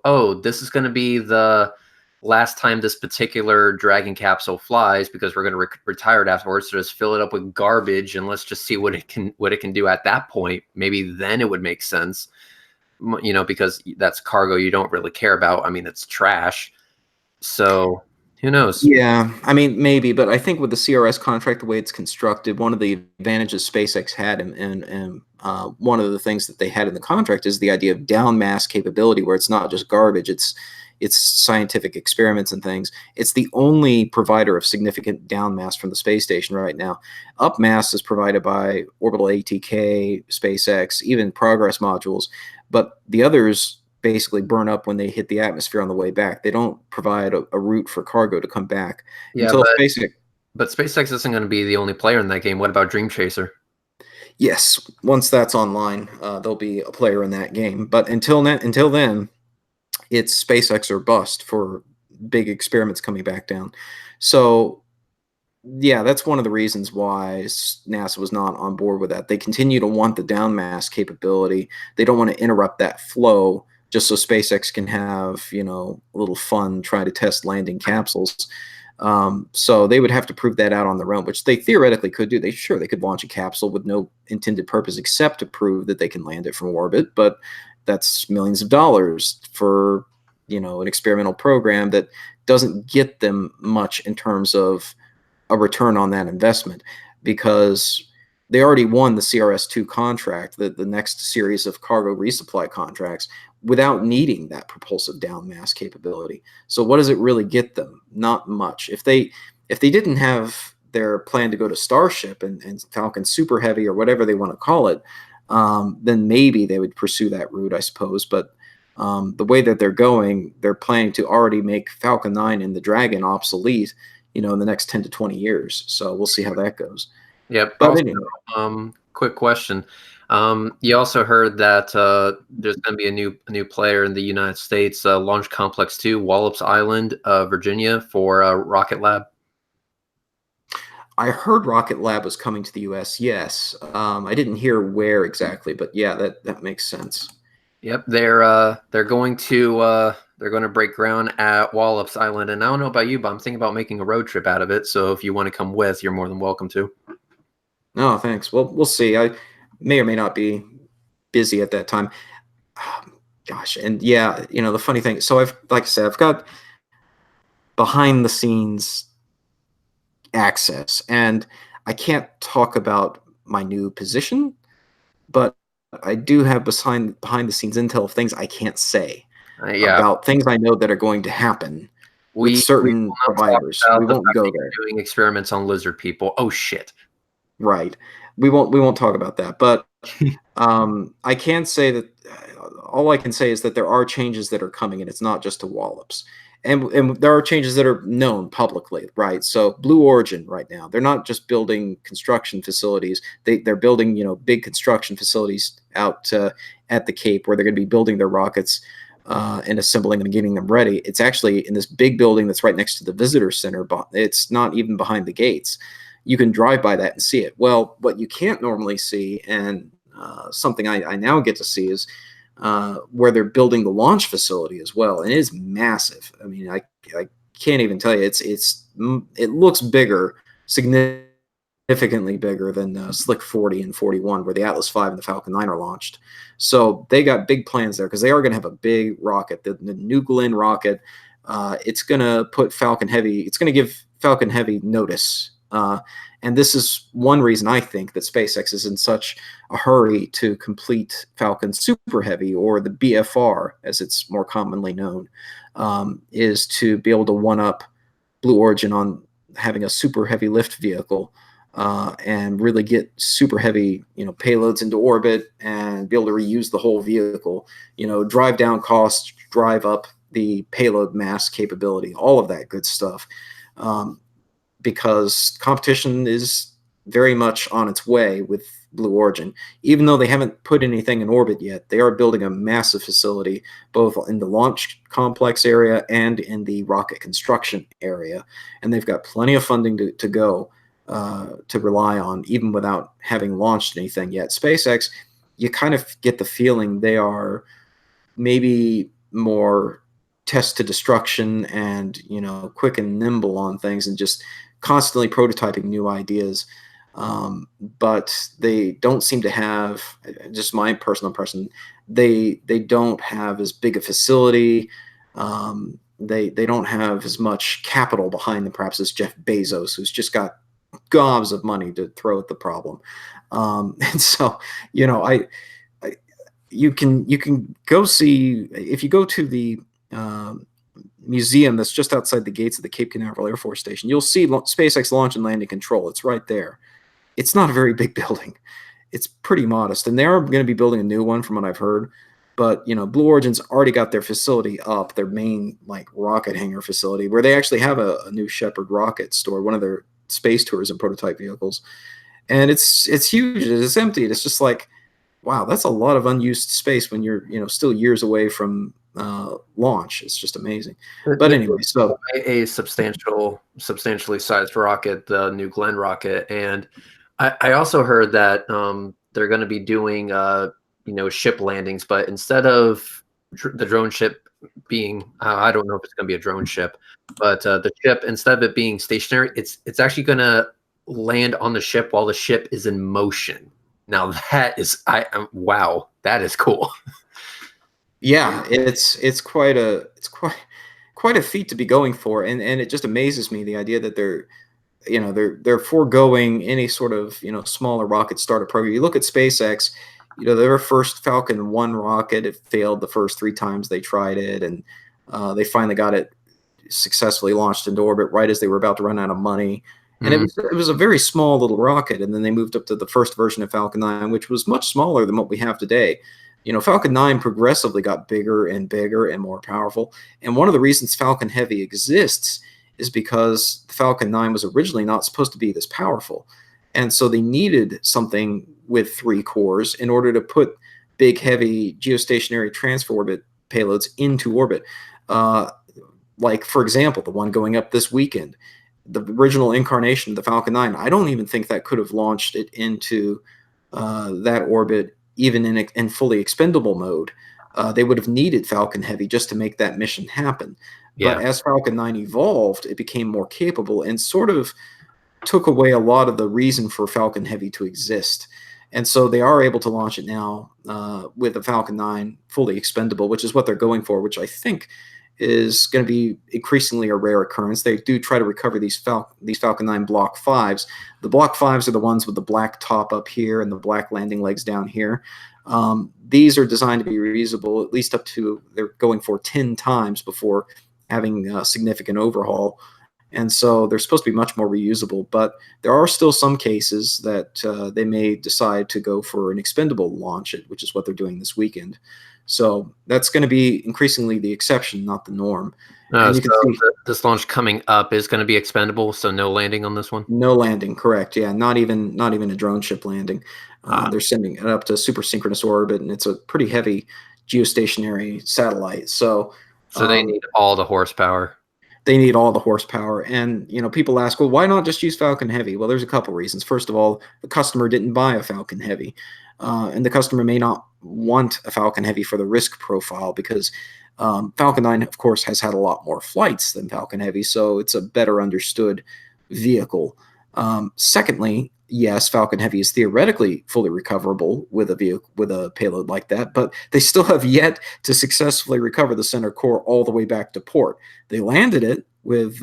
Speaker 2: oh, this is going to be the last time this particular Dragon capsule flies because we're going to retire it afterwards. So just fill it up with garbage and let's just see what it can do at that point. Maybe then it would make sense, because that's cargo you don't really care about. I mean, it's trash. So who knows?
Speaker 1: Yeah, I mean, maybe, but I think with the CRS contract, the way it's constructed, one of the advantages SpaceX had, and one of the things that they had in the contract is the idea of down mass capability, where it's not just garbage, it's scientific experiments and things. It's the only provider of significant down mass from the space station right now. Up mass is provided by Orbital ATK, SpaceX, even Progress modules, but the others basically burn up when they hit the atmosphere on the way back. They don't provide a route for cargo to come back until SpaceX.
Speaker 2: But SpaceX isn't going to be the only player in that game. What about Dream Chaser?
Speaker 1: Yes, once that's online, there'll be a player in that game. But until then, it's SpaceX or bust for big experiments coming back down. So yeah, that's one of the reasons why NASA was not on board with that. They continue to want the downmass capability. They don't want to interrupt that flow just so SpaceX can have, a little fun trying to test landing capsules. So they would have to prove that out on their own, which they theoretically could do. They could launch a capsule with no intended purpose except to prove that they can land it from orbit, but that's millions of dollars for, an experimental program that doesn't get them much in terms of a return on that investment, because they already won the CRS-2 contract, the next series of cargo resupply contracts, without needing that propulsive down mass capability. So what does it really get them? Not much. If they didn't have their plan to go to Starship and Falcon Super Heavy or whatever they want to call it, then maybe they would pursue that route, I suppose. But the way that they're going, they're planning to already make Falcon 9 and the Dragon obsolete, in the next 10 to 20 years. So we'll see how that goes.
Speaker 2: Yep.
Speaker 1: But
Speaker 2: Also,
Speaker 1: anyway,
Speaker 2: quick question. You also heard that there's going to be a new player in the United States, Launch Complex 2, Wallops Island, Virginia, for Rocket Lab.
Speaker 1: I heard Rocket Lab was coming to the U.S. Yes, I didn't hear where exactly, but yeah, that makes sense.
Speaker 2: Yep, they're going to break ground at Wallops Island, and I don't know about you, but I'm thinking about making a road trip out of it. So if you want to come with, you're more than welcome to.
Speaker 1: No, thanks. Well, we'll see. I may or may not be busy at that time. Gosh, and yeah, the funny thing. So like I said, I've got behind the scenes access, and I can't talk about my new position, but I do have behind the scenes intel of things I can't say
Speaker 2: Yeah,
Speaker 1: about things I know that are going to happen with
Speaker 2: we
Speaker 1: certain
Speaker 2: will not talk
Speaker 1: providers. We
Speaker 2: about the
Speaker 1: won't
Speaker 2: fact
Speaker 1: go
Speaker 2: that
Speaker 1: there.
Speaker 2: you're doing experiments on lizard people. Oh shit.
Speaker 1: Right. We won't talk about that. But I can say that all I can say is that there are changes that are coming, and it's not just to Wallops. And there are changes that are known publicly, right? So Blue Origin right now, they're not just building construction facilities. They're building, big construction facilities out at the Cape where they're going to be building their rockets and assembling them and getting them ready. It's actually in this big building that's right next to the visitor center. But it's not even behind the gates. You can drive by that and see it. Well, what you can't normally see, and something I now get to see, is where they're building the launch facility as well, and it is massive. I mean, I can't even tell you. It looks bigger, significantly bigger than Slick 40 and 41, where the Atlas 5 and the Falcon 9 are launched. So they got big plans there because they are going to have a big rocket, the New Glenn rocket. It's going to put Falcon Heavy. It's going to give Falcon Heavy notice. And this is one reason I think that SpaceX is in such a hurry to complete Falcon Super Heavy, or the BFR as it's more commonly known, is to be able to one-up Blue Origin on having a super heavy lift vehicle and really get super heavy, payloads into orbit and be able to reuse the whole vehicle, drive down costs, drive up the payload mass capability, all of that good stuff. Because competition is very much on its way with Blue Origin. Even though they haven't put anything in orbit yet, they are building a massive facility both in the launch complex area and in the rocket construction area. And they've got plenty of funding to go to rely on, even without having launched anything yet. SpaceX, you kind of get the feeling they are maybe more test to destruction and quick and nimble on things and just constantly prototyping new ideas, but they don't seem to have, just my personal impression, they don't have as big a facility. They don't have as much capital behind them perhaps as Jeff Bezos, who's just got gobs of money to throw at the problem. And so you can go see, if you go to the museum that's just outside the gates of the Cape Canaveral Air Force Station, you'll see SpaceX Launch and Landing Control. It's right there. It's not a very big building. It's pretty modest, and they are going to be building a new one from what I've heard. But Blue Origin's already got their facility up, their main rocket hangar facility, where they actually have a new Shepard rocket stored, one of their space tourism prototype vehicles, and it's huge. It's empty. It's just like, wow, that's a lot of unused space when you're still years away from launch. It's just amazing. But
Speaker 2: It
Speaker 1: anyway, so
Speaker 2: a substantially sized rocket, the New Glenn rocket, and I also heard that they're going to be doing ship landings, but instead of the drone ship being I don't know if it's going to be a drone ship, but the ship, instead of it being stationary, it's actually going to land on the ship while the ship is in motion. Now that is wow, that is cool.
Speaker 1: yeah, it's quite a feat to be going for, and it just amazes me the idea that they're foregoing any sort of smaller rocket startup program. You look at SpaceX, their first Falcon 1 rocket, it failed the first 3 times they tried it, and they finally got it successfully launched into orbit right as they were about to run out of money. And it was a very small little rocket, and then they moved up to the first version of Falcon 9, which was much smaller than what we have today. Falcon 9 progressively got bigger and bigger and more powerful. And one of the reasons Falcon Heavy exists is because the Falcon 9 was originally not supposed to be this powerful. And so they needed something with 3 cores in order to put big, heavy geostationary transfer orbit payloads into orbit. Like, for example, the one going up this weekend, the original incarnation of the Falcon 9, I don't even think that could have launched it into that orbit even in fully expendable mode. They would have needed Falcon Heavy just to make that mission happen.
Speaker 2: Yeah.
Speaker 1: But as Falcon 9 evolved, it became more capable and sort of took away a lot of the reason for Falcon Heavy to exist. And so they are able to launch it now with the Falcon 9 fully expendable, which is what they're going for, which I think is going to be increasingly a rare occurrence. They do try to recover these Falcon 9 Block 5s. The Block 5s are the ones with the black top up here and the black landing legs down here. These are designed to be reusable at least up to, they're going for 10 times before having a significant overhaul. And so they're supposed to be much more reusable, but there are still some cases that they may decide to go for an expendable launch, which is what they're doing this weekend. So that's going to be increasingly the exception, not the norm. And you can see
Speaker 2: this launch coming up is going to be expendable, so no landing on this one?
Speaker 1: No landing, correct. Yeah, not even a drone ship landing. They're sending it up to super synchronous orbit, and it's a pretty heavy geostationary satellite. So
Speaker 2: they need all the horsepower.
Speaker 1: They need all the horsepower. And, people ask, well, why not just use Falcon Heavy? Well, there's a couple reasons. First of all, the customer didn't buy a Falcon Heavy. And the customer may not want a Falcon Heavy for the risk profile because Falcon 9, of course, has had a lot more flights than Falcon Heavy, so it's a better understood vehicle. Secondly, yes, Falcon Heavy is theoretically fully recoverable with a payload like that, but they still have yet to successfully recover the center core all the way back to port. They landed it with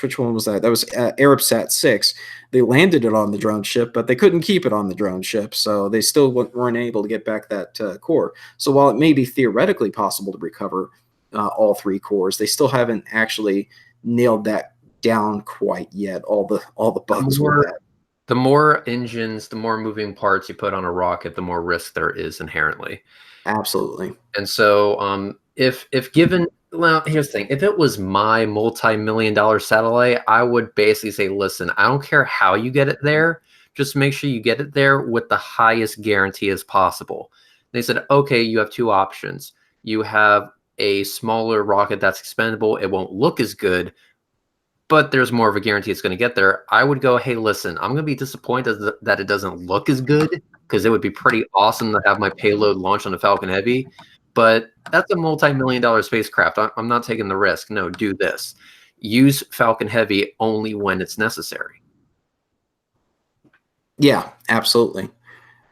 Speaker 1: which one was that? That was Arabsat 6. They landed it on the drone ship, but they couldn't keep it on the drone ship, so they still weren't able to get back that core. So while it may be theoretically possible to recover all 3 cores, they still haven't actually nailed that down quite yet. All the bugs with that.
Speaker 2: The more engines, the more moving parts you put on a rocket, the more risk there is inherently.
Speaker 1: Absolutely.
Speaker 2: And so if given, well, here's the thing. If it was my multi-million-dollar satellite, I would basically say, listen, I don't care how you get it there. Just make sure you get it there with the highest guarantee as possible. They said, okay, you have 2 options. You have a smaller rocket that's expendable. It won't look as good, but there's more of a guarantee it's going to get there. I would go, hey, listen, I'm going to be disappointed that it doesn't look as good because it would be pretty awesome to have my payload launched on a Falcon Heavy. But that's a multi-million-dollar spacecraft. I'm not taking the risk. No, do this. Use Falcon Heavy only when it's necessary.
Speaker 1: Yeah, absolutely.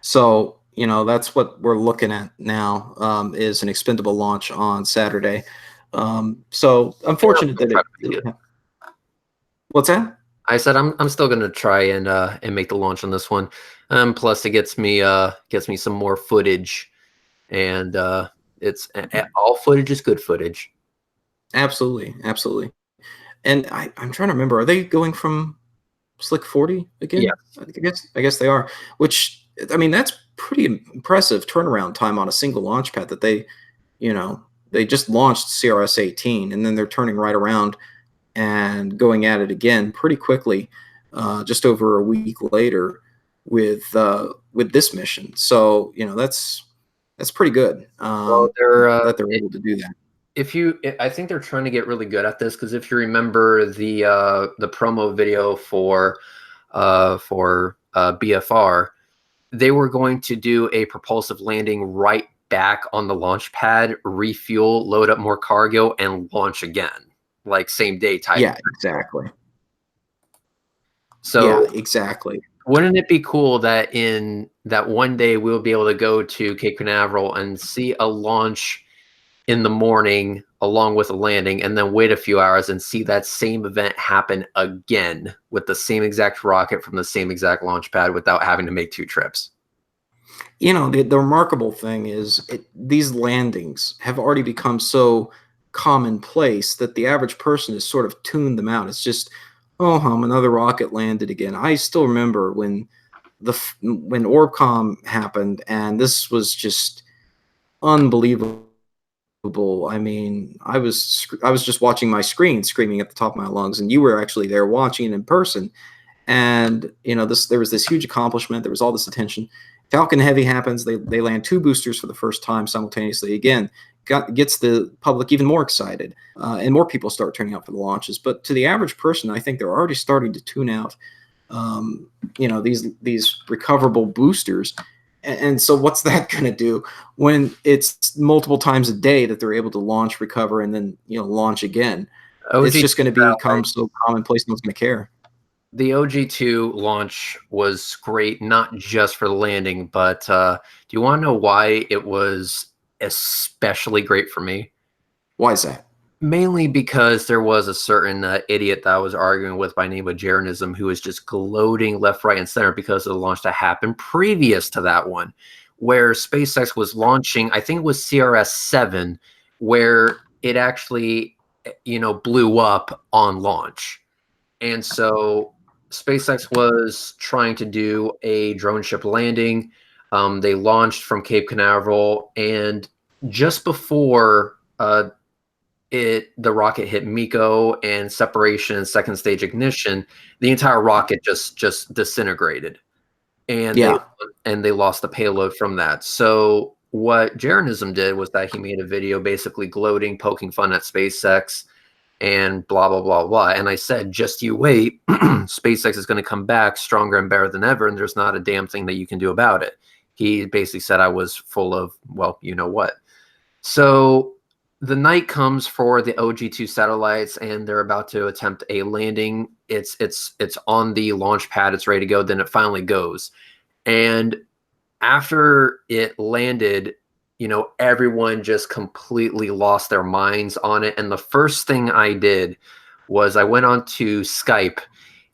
Speaker 1: So, that's what we're looking at now is an expendable launch on Saturday. So unfortunate that it What's that?
Speaker 2: I said I'm still gonna try and make the launch on this one. Plus it gets me some more footage, and it's all footage is good footage.
Speaker 1: Absolutely, absolutely. And I'm trying to remember, are they going from Slick 40 again?
Speaker 2: Yeah.
Speaker 1: I guess they are. Which, I mean, that's pretty impressive turnaround time on a single launch pad that they just launched CRS-18 and then they're turning right around and going at it again pretty quickly, just over a week later with this mission. So that's that's pretty good.
Speaker 2: Well,
Speaker 1: That they're able to do that.
Speaker 2: I think they're trying to get really good at this, because if you remember the promo video for BFR, they were going to do a propulsive landing right back on the launch pad, refuel, load up more cargo, and launch again, like same day type.
Speaker 1: Yeah, exactly.
Speaker 2: So
Speaker 1: yeah, exactly.
Speaker 2: Wouldn't it be cool that in that one day we'll be able to go to Cape Canaveral and see a launch in the morning along with a landing, and then wait a few hours and see that same event happen again with the same exact rocket from the same exact launch pad without having to make 2 trips?
Speaker 1: You know, the remarkable thing is these landings have already become so commonplace that the average person has sort of tuned them out. It's just, oh, another rocket landed again. I still remember when Orbcomm happened, and this was just unbelievable. I mean, I was just watching my screen, screaming at the top of my lungs, and you were actually there watching it in person. And you know, there was this huge accomplishment. There was all this attention. Falcon Heavy happens. They land 2 boosters for the first time simultaneously. Again, gets the public even more excited, and more people start turning out for the launches. But to the average person, I think they're already starting to tune out, you know, these recoverable boosters. And so, what's that going to do when it's multiple times a day that they're able to launch, recover, and then launch again? It's just going to become so commonplace, no one's going to care.
Speaker 2: The OG2 launch was great, not just for the landing, but do you want to know why it was especially great for me?
Speaker 1: Why is that?
Speaker 2: Mainly because there was a certain idiot that I was arguing with by name of Jeranism, who was just gloating left, right, and center because of the launch that happened previous to that one, where SpaceX was launching, I think it was CRS-7, where it actually, blew up on launch. And so SpaceX was trying to do a drone ship landing. They launched from Cape Canaveral, and just before the rocket hit MECO and separation and second stage ignition, the entire rocket just disintegrated, and they lost the payload from that. So what Jeranism did was that he made a video basically gloating, poking fun at SpaceX, and blah blah blah blah. And I said, just you wait, SpaceX is going to come back stronger and better than ever, and there's not a damn thing that you can do about it. He basically said I was full of, well, you know what. So the night comes for the OG2 satellites, and they're about to attempt a landing. It's on the launch pad. It's ready to go. Then it finally goes. And after it landed, everyone just completely lost their minds on it. And the first thing I did was I went on to Skype,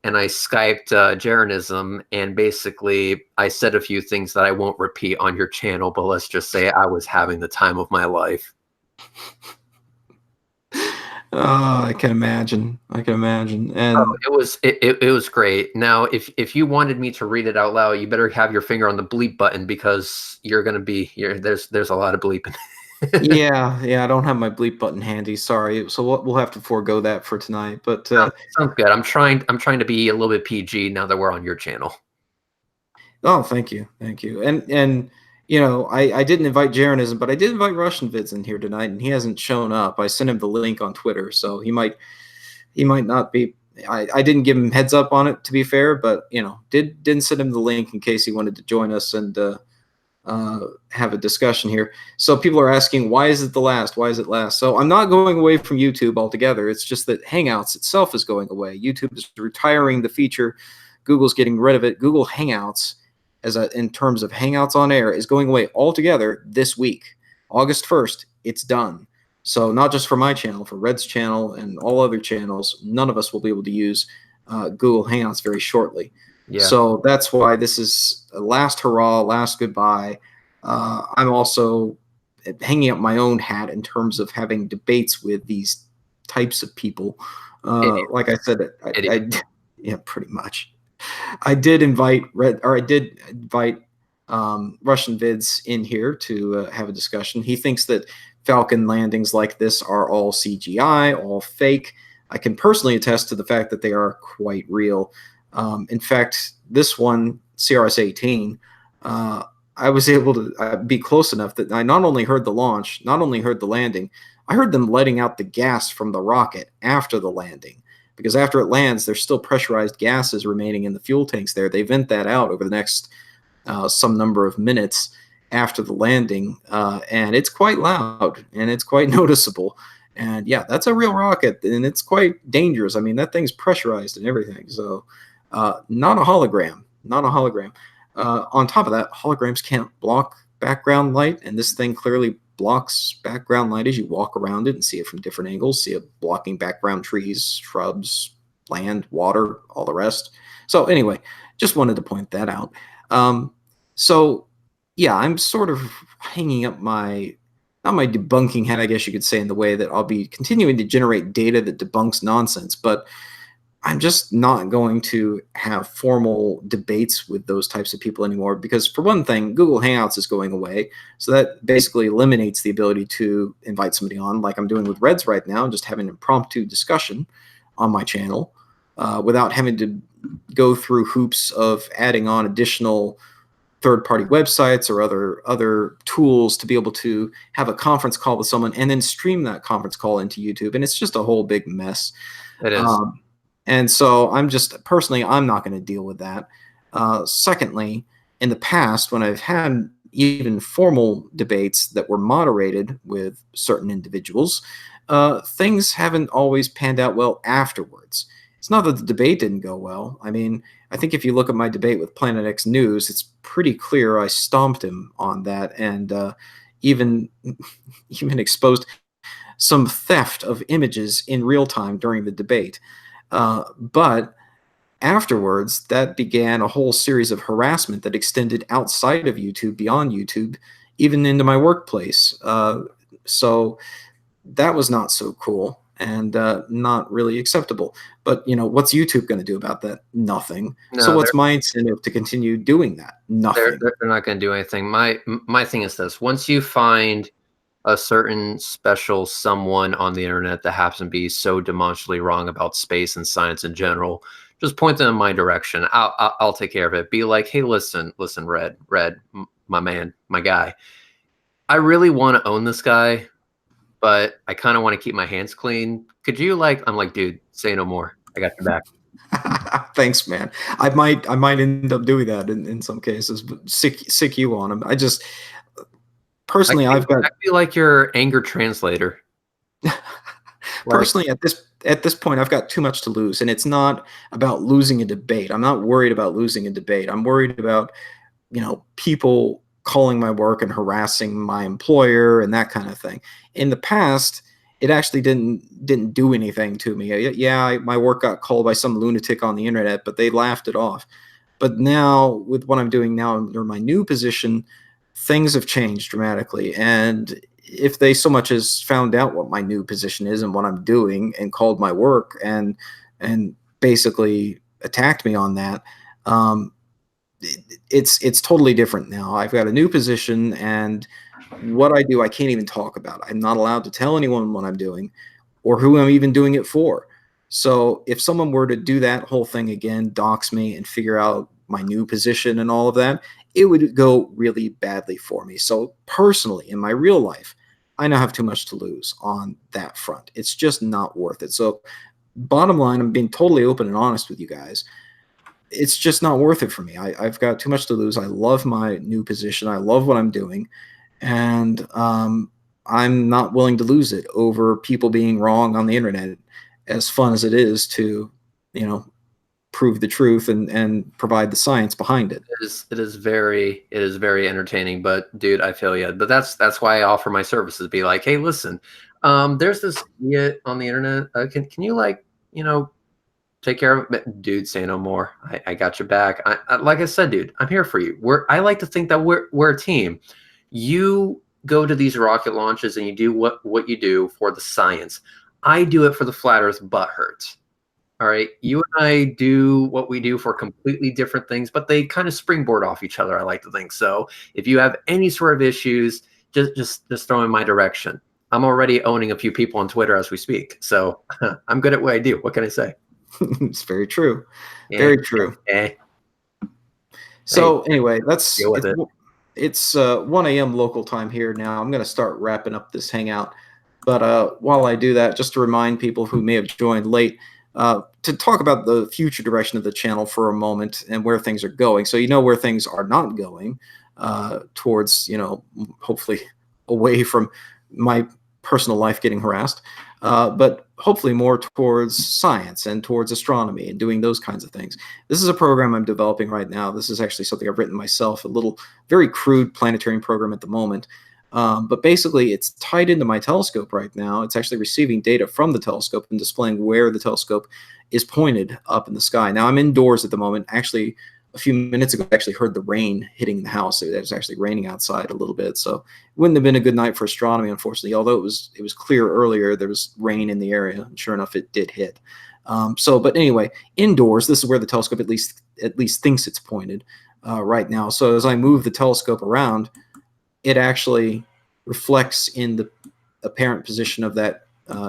Speaker 2: and I Skyped Jeranism, and basically I said a few things that I won't repeat on your channel, but let's just say I was having the time of my life.
Speaker 1: I can imagine. And
Speaker 2: it was great. Now, if you wanted me to read it out loud, you better have your finger on the bleep button, because you're gonna be here. There's a lot of bleeping.
Speaker 1: yeah, I don't have my bleep button handy. Sorry, so we'll have to forego that for tonight. But
Speaker 2: sounds good. I'm trying to be a little bit PG now that we're on your channel.
Speaker 1: Oh, thank you. And I didn't invite Jeranism, but I did invite Russian Vids in here tonight, and he hasn't shown up. I sent him the link on Twitter, so he might not be. I didn't give him heads up on it, to be fair, but didn't send him the link in case he wanted to join us and have a discussion here. So people are asking, why is it the last? Why is it last? So I'm not going away from YouTube altogether. It's just that Hangouts itself is going away. YouTube is retiring the feature. Google's getting rid of it. Google Hangouts, in terms of Hangouts on air, is going away altogether this week. August 1st, it's done. So not just for my channel, for Red's channel and all other channels, none of us will be able to use Google Hangouts very shortly. Yeah. So that's why this is a last hurrah, last goodbye. I'm also hanging up my own hat in terms of having debates with these types of people. Like I said, yeah, pretty much. I did invite Russian Vids in here to have a discussion. He thinks that Falcon landings like this are all CGI, all fake. I can personally attest to the fact that they are quite real. In fact, this one, CRS-18, I was able to be close enough that I not only heard the launch, not only heard the landing, I heard them letting out the gas from the rocket after the landing. Because after it lands, there's still pressurized gases remaining in the fuel tanks there. They vent that out over the next some number of minutes after the landing, and it's quite loud and it's quite noticeable. And yeah, that's a real rocket, and it's quite dangerous. I mean, that thing's pressurized and everything. So, not a hologram, not a hologram. On top of that, holograms can't block background light, and this thing clearly blocks background light as you walk around it and see it from different angles. See it blocking background trees, shrubs, land, water, all the rest. So anyway, just wanted to point that out. So yeah, I'm sort of hanging up my not my debunking hat, I guess you could say, in the way that I'll be continuing to generate data that debunks nonsense, but I'm just not going to have formal debates with those types of people anymore because, for one thing, Google Hangouts is going away. So that basically eliminates the ability to invite somebody on, like I'm doing with Reds right now, just having an impromptu discussion on my channel without having to go through hoops of adding on additional third-party websites or other tools to be able to have a conference call with someone and then stream that conference call into YouTube. And it's just a whole big mess.
Speaker 2: It is.
Speaker 1: And so I'm not going to deal with that. Secondly, in the past, when I've had even formal debates that were moderated with certain individuals, things haven't always panned out well afterwards. It's not that the debate didn't go well. I mean, I think if you look at my debate with Planet X News, it's pretty clear I stomped him on that and even exposed some theft of images in real time during the debate. But afterwards, that began a whole series of harassment that extended outside of YouTube, beyond YouTube, even into my workplace. So that was not so cool and not really acceptable. But what's YouTube going to do about that? Nothing.
Speaker 2: No,
Speaker 1: so what's my incentive to continue doing that? Nothing.
Speaker 2: They're not going to do anything. My thing is this: once you find a certain special someone on the internet that happens to be so demonstrably wrong about space and science in general, just point them in my direction. I'll take care of it. Be like, hey, listen, Red, my man, my guy. I really want to own this guy, but I kind of want to keep my hands clean. Could you I'm like, dude, say no more. I got your back.
Speaker 1: Thanks, man. I might end up doing that in some cases, but sick you on him. I just personally,
Speaker 2: I
Speaker 1: feel
Speaker 2: like your anger translator.
Speaker 1: Personally, at this point, I've got too much to lose, and it's not about losing a debate. I'm not worried about losing a debate. I'm worried about people calling my work and harassing my employer and that kind of thing. In the past, it actually didn't do anything to me. Yeah, my work got called by some lunatic on the internet, but they laughed it off. But now, with what I'm doing now under my new position, things have changed dramatically. And if they so much as found out what my new position is and what I'm doing and called my work and basically attacked me on that, it's totally different now. I've got a new position, and what I do, I can't even talk about. I'm not allowed to tell anyone what I'm doing or who I'm even doing it for. So if someone were to do that whole thing again, dox me and figure out my new position and all of that, it would go really badly for me. So personally, in my real life, I now have too much to lose on that front. It's just not worth it. So bottom line, I'm being totally open and honest with you guys. It's just not worth it for me. I've got too much to lose. I love my new position. I love what I'm doing. And I'm not willing to lose it over people being wrong on the internet, as fun as it is to, prove the truth and provide the science behind it.
Speaker 2: It is very entertaining, but dude, I feel you. But that's why I offer my services. Be like, hey, listen, there's this idiot on the internet. Can you take care of it? Dude, say no more. I got your back. Like I said, dude, I'm here for you. I like to think that we're a team. You go to these rocket launches and you do what you do for the science. I do it for the flat earth butt hurts. All right. You and I do what we do for completely different things, but they kind of springboard off each other, I like to think. So if you have any sort of issues, just throw in my direction. I'm already owning a few people on Twitter as we speak. So I'm good at what I do. What can I say?
Speaker 1: It's very true. Yeah, very true.
Speaker 2: Yeah.
Speaker 1: So anyway, It's 1 a.m. local time here now. I'm going to start wrapping up this Hangout. But while I do that, just to remind people who may have joined late, to talk about the future direction of the channel for a moment and where things are going. So you know where things are not going towards, hopefully away from my personal life getting harassed, but hopefully more towards science and towards astronomy and doing those kinds of things. This is a program I'm developing right now. This is actually something I've written myself, a little very crude planetarium program at the moment. But basically, it's tied into my telescope right now. It's actually receiving data from the telescope and displaying where the telescope is pointed up in the sky. Now, I'm indoors at the moment. Actually, a few minutes ago, I actually heard the rain hitting the house. It was actually raining outside a little bit, so it wouldn't have been a good night for astronomy, unfortunately. Although it was clear earlier, there was rain in the area. And sure enough, it did hit. But anyway, indoors, this is where the telescope at least thinks it's pointed right now. So as I move the telescope around, it actually reflects in the apparent position of that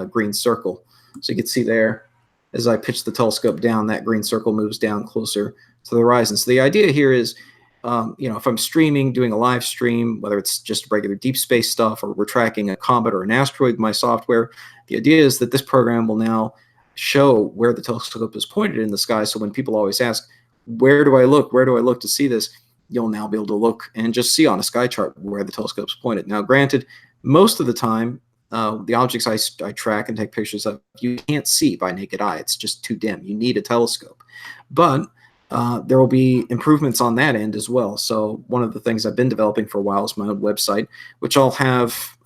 Speaker 1: green circle. So you can see there, as I pitch the telescope down, that green circle moves down closer to the horizon. So the idea here is, if I'm streaming, doing a live stream, whether it's just regular deep space stuff or we're tracking a comet or an asteroid in my software, the idea is that this program will now show where the telescope is pointed in the sky. So when people always ask, where do I look? Where do I look to see this? You'll now be able to look and just see on a sky chart where the telescope's pointed. Now, granted, most of the time, the objects I track and take pictures of, you can't see by naked eye. It's just too dim. You need a telescope. But there will be improvements on that end as well. So one of the things I've been developing for a while is my own website, which I'll have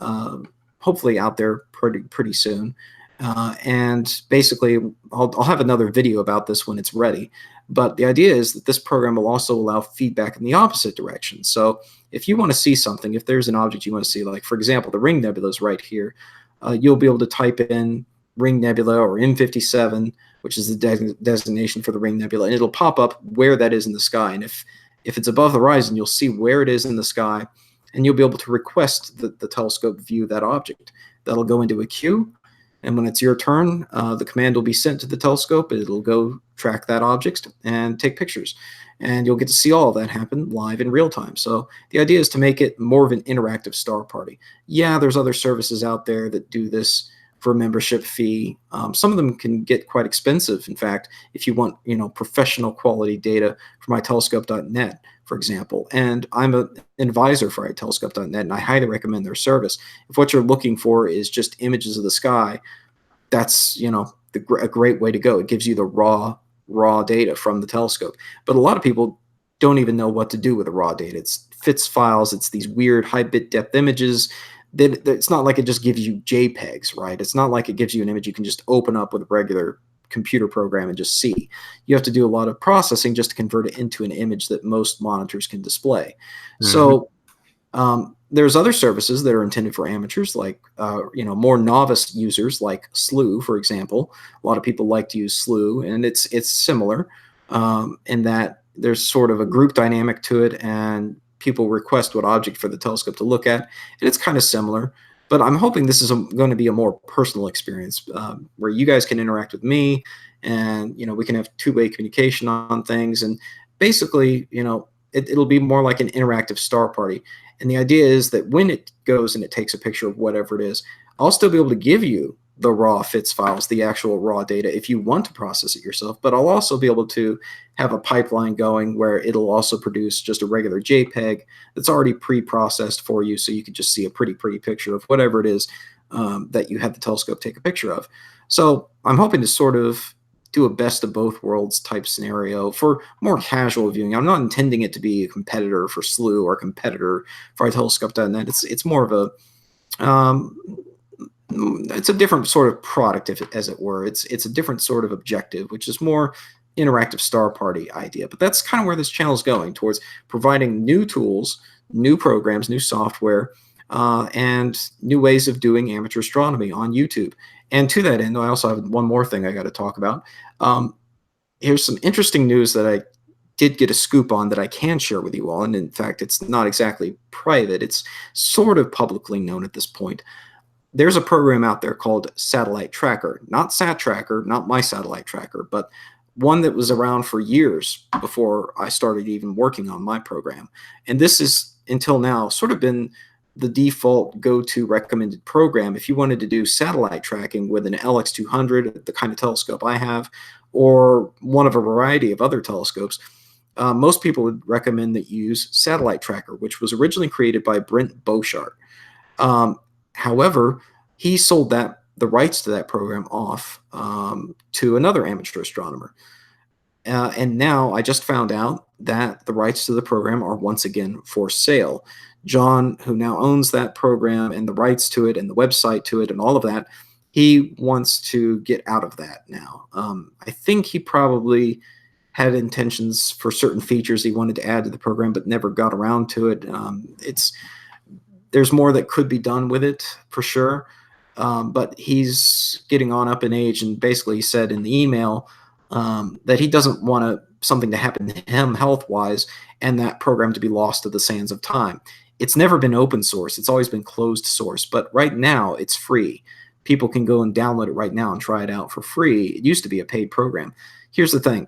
Speaker 1: hopefully out there pretty soon. And basically, I'll have another video about this when it's ready. But the idea is that this program will also allow feedback in the opposite direction. So if you want to see something, if there's an object you want to see, like, for example, the Ring Nebula is right here, you'll be able to type in Ring Nebula or M57, which is the designation for the Ring Nebula, and it'll pop up where that is in the sky. And if it's above the horizon, you'll see where it is in the sky, and you'll be able to request that the telescope view that object. That'll go into a queue. And when it's your turn, the command will be sent to the telescope. It'll go track that object and take pictures. And you'll get to see all of that happen live in real time. So the idea is to make it more of an interactive star party. Yeah, there's other services out there that do this for a membership fee. Some of them can get quite expensive. In fact, if you want, professional quality data from itelescope.net, for example, and I'm an advisor for itelescope.net, and I highly recommend their service. If what you're looking for is just images of the sky, that's a great way to go. It gives you the raw data from the telescope. But a lot of people don't even know what to do with the raw data. It's FITS files. It's these weird high bit depth images. It's not like it just gives you JPEGs, right? It's not like it gives you an image you can just open up with a regular computer program and just see. You have to do a lot of processing just to convert it into an image that most monitors can display. Mm-hmm. So there's other services that are intended for amateurs, like more novice users, like SLU, for example. A lot of people like to use SLU, and it's similar in that there's sort of a group dynamic to it, and people request what object for the telescope to look at, and it's kind of similar. But I'm hoping this is going to be a more personal experience where you guys can interact with me, and we can have two-way communication on things, and basically, it'll be more like an interactive star party. And the idea is that when it goes and it takes a picture of whatever it is, I'll still be able to give you the raw FITS files, the actual raw data, if you want to process it yourself. But I'll also be able to have a pipeline going where it'll also produce just a regular JPEG that's already pre-processed for you, so you can just see a pretty picture of whatever it is that you had the telescope take a picture of. So I'm hoping to sort of do a best of both worlds type scenario for more casual viewing. I'm not intending it to be a competitor for SLU or a competitor for itelescope.net. It's more of a it's a different sort of product, as it were. It's a different sort of objective, which is more interactive star party idea. But that's kind of where this channel is going, towards providing new tools, new programs, new software, and new ways of doing amateur astronomy on YouTube. And to that end, I also have one more thing I got to talk about. Here's some interesting news that I did get a scoop on that I can share with you all. And in fact, it's not exactly private. It's sort of publicly known at this point. There's a program out there called Satellite Tracker, not Sat Tracker, not my satellite tracker, but one that was around for years before I started even working on my program. And this is until now sort of been the default go-to recommended program if you wanted to do satellite tracking with an LX200, the kind of telescope I have, or one of a variety of other telescopes. Most people would recommend that you use Satellite Tracker, which was originally created by Brent Boshart. However, he sold the rights to that program off to another amateur astronomer. And now I just found out that the rights to the program are once again for sale. John, who now owns that program and the rights to it and the website to it and all of that, he wants to get out of that now. I think he probably had intentions for certain features he wanted to add to the program, but never got around to it. There's more that could be done with it for sure, but he's getting on up in age, and basically he said in the email that he doesn't want something to happen to him health-wise and that program to be lost to the sands of time. It's never been open source. It's always been closed source, but right now it's free. People can go and download it right now and try it out for free. It used to be a paid program. Here's the thing.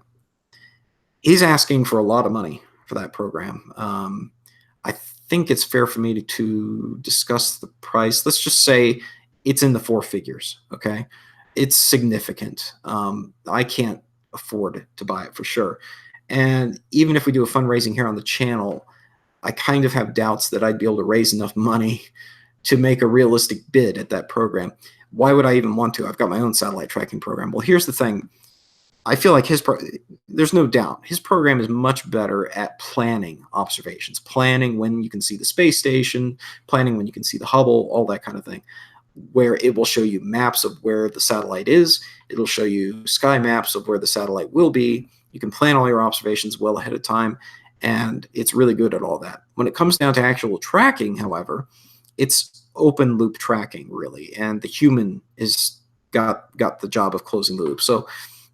Speaker 1: He's asking for a lot of money for that program. I think it's fair for me to discuss the price. Let's just say it's in the 4 figures, okay? It's significant. I can't afford to buy it for sure. And even if we do a fundraising here on the channel, I kind of have doubts that I'd be able to raise enough money to make a realistic bid at that program. Why would I even want to? I've got my own satellite tracking program. Well, here's the thing. I feel like there's no doubt, his program is much better at planning observations, planning when you can see the space station, planning when you can see the Hubble, all that kind of thing, where it will show you maps of where the satellite is. It'll show you sky maps of where the satellite will be. You can plan all your observations well ahead of time, and it's really good at all that. When it comes down to actual tracking, however, it's open loop tracking, really, and the human is got the job of closing the loop. So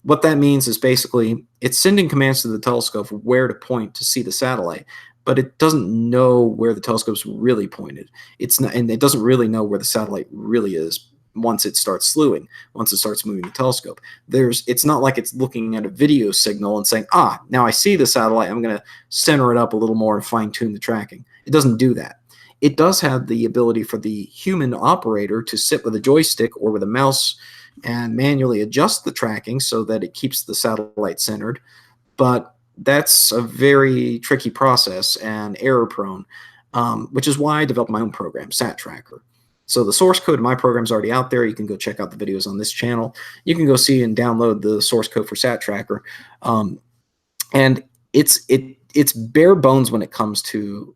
Speaker 1: what that means is basically it's sending commands to the telescope where to point to see the satellite, but it doesn't know where the telescope's really pointed. It's not, and it doesn't really know where the satellite really is once it starts slewing, once it starts moving the telescope. It's not like it's looking at a video signal and saying, now I see the satellite, I'm going to center it up a little more and fine-tune the tracking. It doesn't do that. It does have the ability for the human operator to sit with a joystick or with a mouse and manually adjust the tracking so that it keeps the satellite centered. But that's a very tricky process and error prone, which is why I developed my own program, Sat Tracker. So the source code of my program is already out there. You can go check out the videos on this channel. You can go see and download the source code for Sat Tracker. And it's bare bones when it comes to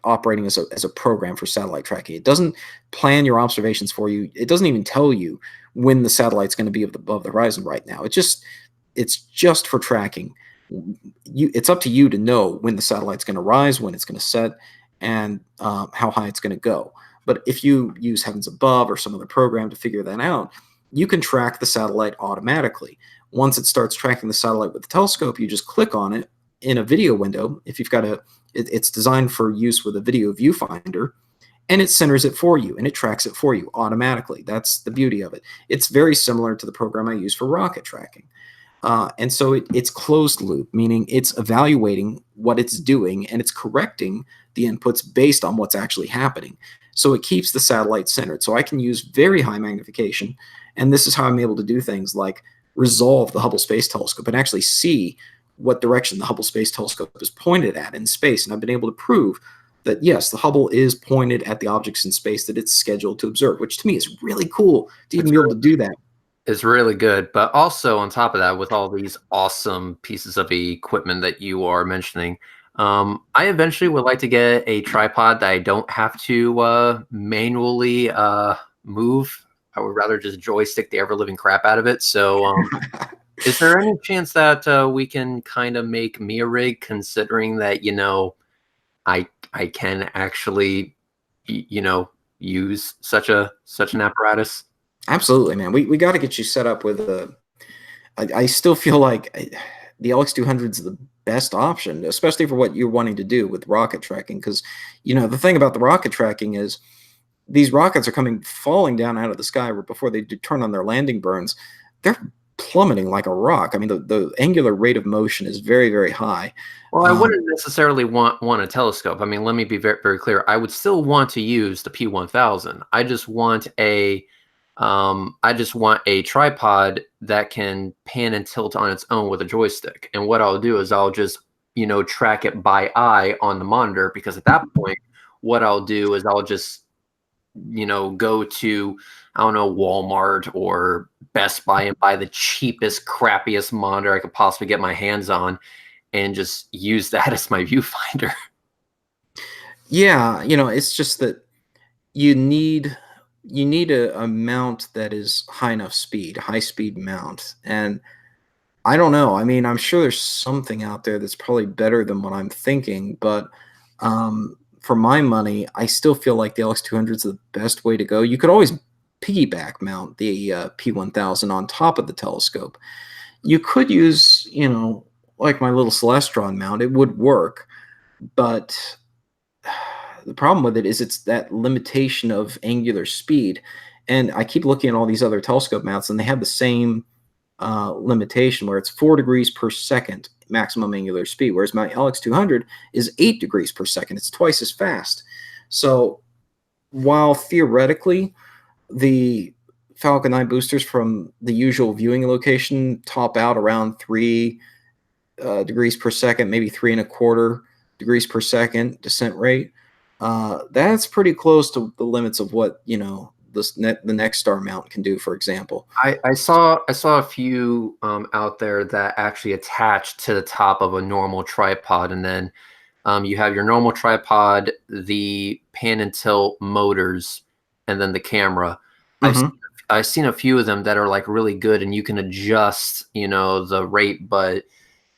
Speaker 1: operating as a program for satellite tracking. It doesn't plan your observations for you. It doesn't even tell you when the satellite's going to be above the horizon right now. It's just for tracking. It's up to you to know when the satellite's going to rise, when it's going to set, and how high it's going to go. But if you use Heavens Above or some other program to figure that out, you can track the satellite automatically. Once it starts tracking the satellite with the telescope, you just click on it in a video window. If you've got it's designed for use with a video viewfinder, and it centers it for you, and it tracks it for you automatically. That's the beauty of it. It's very similar to the program I use for rocket tracking. And so it's closed loop, meaning it's evaluating what it's doing, and it's correcting the inputs based on what's actually happening. So it keeps the satellite centered. So I can use very high magnification, and this is how I'm able to do things like resolve the Hubble Space Telescope and actually see what direction the Hubble Space Telescope is pointed at in space. And I've been able to prove that, yes, the Hubble is pointed at the objects in space that it's scheduled to observe, which to me is really cool to even be able to do that.
Speaker 2: It's really good. But also on top of that, with all these awesome pieces of equipment that you are mentioning, I eventually would like to get a tripod that I don't have to manually move. I would rather just joystick the ever-living crap out of it. So is there any chance that we can kind of make me a rig, considering that, I can actually, use such an apparatus?
Speaker 1: Absolutely, man. We got to get you set up with I still feel like the LX200 is the best option, especially for what you're wanting to do with rocket tracking. Because, the thing about the rocket tracking is these rockets are falling down out of the sky before they turn on their landing burns. They're plummeting like a rock. I mean, the angular rate of motion is very, very high.
Speaker 2: Well, I wouldn't necessarily want a telescope. I mean, let me be very, very clear. I would still want to use the P1000. I just want a tripod that can pan and tilt on its own with a joystick. And what I'll do is I'll just, track it by eye on the monitor, because at that point, what I'll do is I'll just, go to, I don't know, Walmart or Best Buy and buy the cheapest, crappiest monitor I could possibly get my hands on, and just use that as my viewfinder.
Speaker 1: Yeah, it's just that you need a mount that is high enough speed, high speed mount. And I don't know. I mean, I'm sure there's something out there that's probably better than what I'm thinking, but for my money, I still feel like the LX200 is the best way to go. You could always piggyback mount the P1000 on top of the telescope. You could use, like my little Celestron mount. It would work, but the problem with it is it's that limitation of angular speed. And I keep looking at all these other telescope mounts, and they have the same limitation where it's 4 degrees per second maximum angular speed, whereas my LX200 is 8 degrees per second. It's twice as fast. So while theoretically the Falcon 9 boosters from the usual viewing location top out around 3 degrees per second, maybe 3.25 degrees per second descent rate, that's pretty close to the limits of what the Next Star mount can do, for example.
Speaker 2: I saw a few out there that actually attach to the top of a normal tripod, and then you have your normal tripod, the pan and tilt motors, and then the camera. I've seen a few of them that are like really good, and you can adjust, the rate. But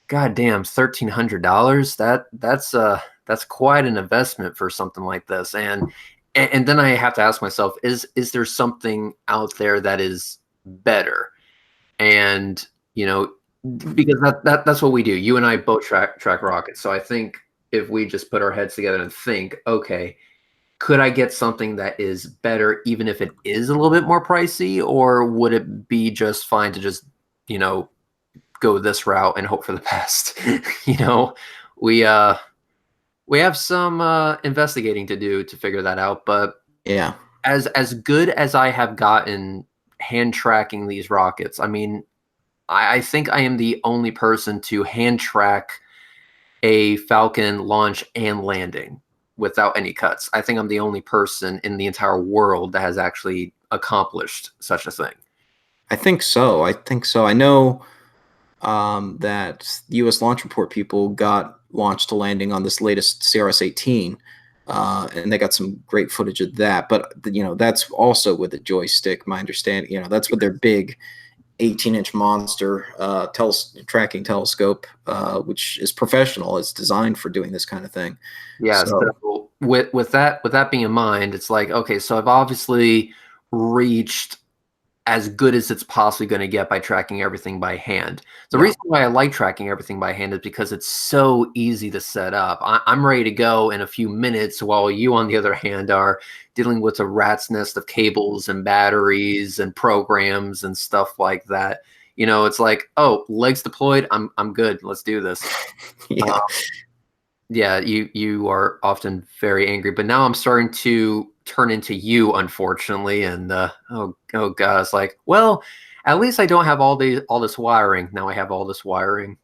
Speaker 2: goddamn, $1,300. That's quite an investment for something like this. And then I have to ask myself, is there something out there that is better? And because that's what we do. You and I both track rockets. So I think if we just put our heads together and think, okay, could I get something that is better, even if it is a little bit more pricey, or would it be just fine to just, go this route and hope for the best? We have some investigating to do to figure that out. But
Speaker 1: yeah,
Speaker 2: as good as I have gotten hand tracking these rockets, I mean, I think I am the only person to hand track a Falcon launch and landing without any cuts. I think I'm the only person in the entire world that has actually accomplished such a thing.
Speaker 1: I think so. I know that the U.S. launch report people got launched to landing on this latest CRS-18, and they got some great footage of that. But that's also with a joystick. My understanding, that's with their big 18-inch monster tracking telescope, which is professional. It's designed for doing this kind of thing.
Speaker 2: Yeah. So with that being in mind, it's like, okay, so I've obviously reached as good as it's possibly going to get by tracking everything by hand. The reason why I like tracking everything by hand is because it's so easy to set up. I'm ready to go in a few minutes, while you, on the other hand, are dealing with a rat's nest of cables and batteries and programs and stuff like that. It's like, oh, legs deployed, I'm good. Let's do this.
Speaker 1: Yeah.
Speaker 2: Yeah, you are often very angry, but now I'm starting to turn into you, unfortunately. And oh god, it's like, well, at least I don't have all this wiring. Now I have all this wiring.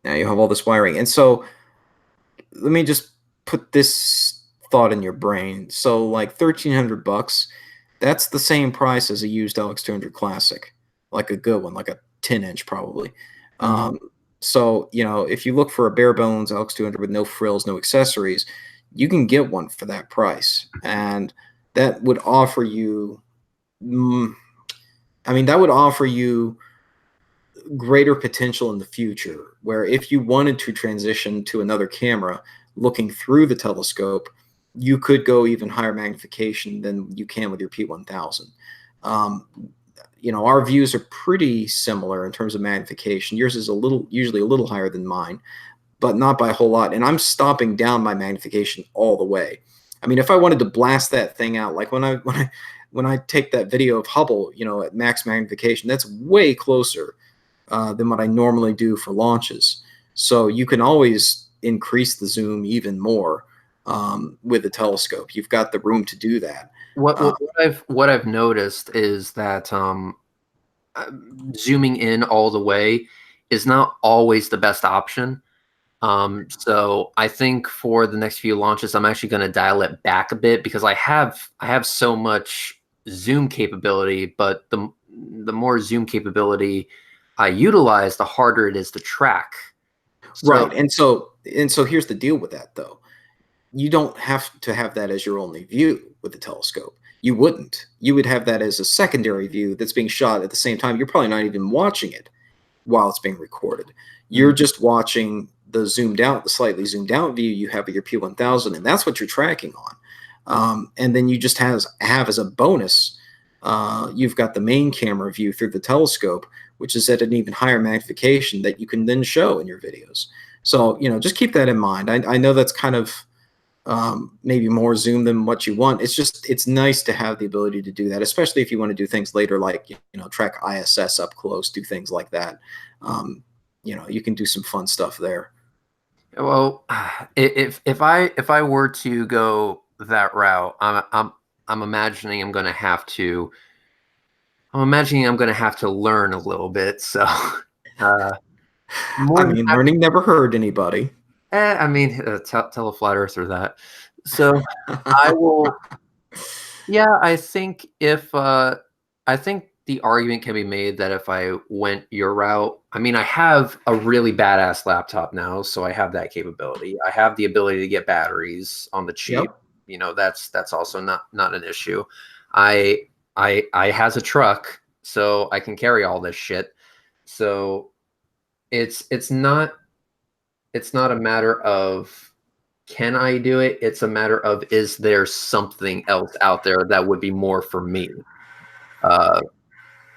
Speaker 1: Now you have all this wiring, and so let me just put this thought in your brain. So like $1,300, that's the same price as a used LX200 Classic, like a good one, like a 10-inch probably. So, if you look for a bare bones LX200 with no frills, no accessories, you can get one for that price. And that would offer you, greater potential in the future, where if you wanted to transition to another camera looking through the telescope, you could go even higher magnification than you can with your P1000. Our views are pretty similar in terms of magnification. Yours is usually a little higher than mine, but not by a whole lot. And I'm stopping down my magnification all the way. I mean, if I wanted to blast that thing out, like when I take that video of Hubble, at max magnification, that's way closer than what I normally do for launches. So you can always increase the zoom even more with the telescope. You've got the room to do that.
Speaker 2: What I've noticed is that zooming in all the way is not always the best option. So I think for the next few launches, I'm actually going to dial it back a bit because I have so much zoom capability, but the more zoom capability I utilize, the harder it is to track. So
Speaker 1: Right. And so here's the deal with that though. You don't have to have that as your only view with the telescope. You wouldn't. You would have that as a secondary view that's being shot at the same time. You're probably not even watching it while it's being recorded. You're just watching the slightly zoomed out view you have of your P1000, and that's what you're tracking on. And then you just have as a bonus, you've got the main camera view through the telescope, which is at an even higher magnification that you can then show in your videos. So, just keep that in mind. I know that's kind of maybe more zoom than what you want. It's nice to have the ability to do that, especially if you want to do things later, like track ISS up close, do things like that. You can do some fun stuff there.
Speaker 2: well, if I were to go that route, I'm imagining I'm going to have to learn a little bit. So, uh,
Speaker 1: I
Speaker 2: more than
Speaker 1: mean,
Speaker 2: happy.
Speaker 1: learning never hurt anybody.
Speaker 2: I mean, tell a flat earther that. So I will. Yeah, I think the argument can be made that if I went your route, I mean, I have a really badass laptop now, so I have that capability. I have the ability to get batteries on the cheap.
Speaker 1: Yep.
Speaker 2: That's also not an issue. I I has a truck, so I can carry all this shit. So it's not a matter of can I do it? It's a matter of is there something else out there that would be more for me? Uh,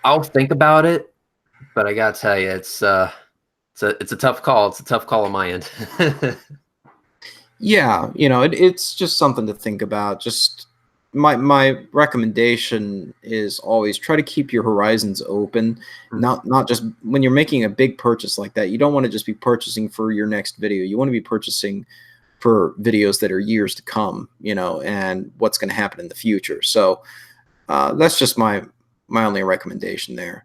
Speaker 2: I'll think about it, but I gotta tell you, it's a tough call. It's a tough call on my end.
Speaker 1: Yeah, it's just something to think about. Just my recommendation is always try to keep your horizons open.
Speaker 2: Mhm.
Speaker 1: Not just when you're making a big purchase like that. You don't want to just be purchasing for your next video. You want to be purchasing for videos that are years to come, and what's going to happen in the future. So that's just my only recommendation there.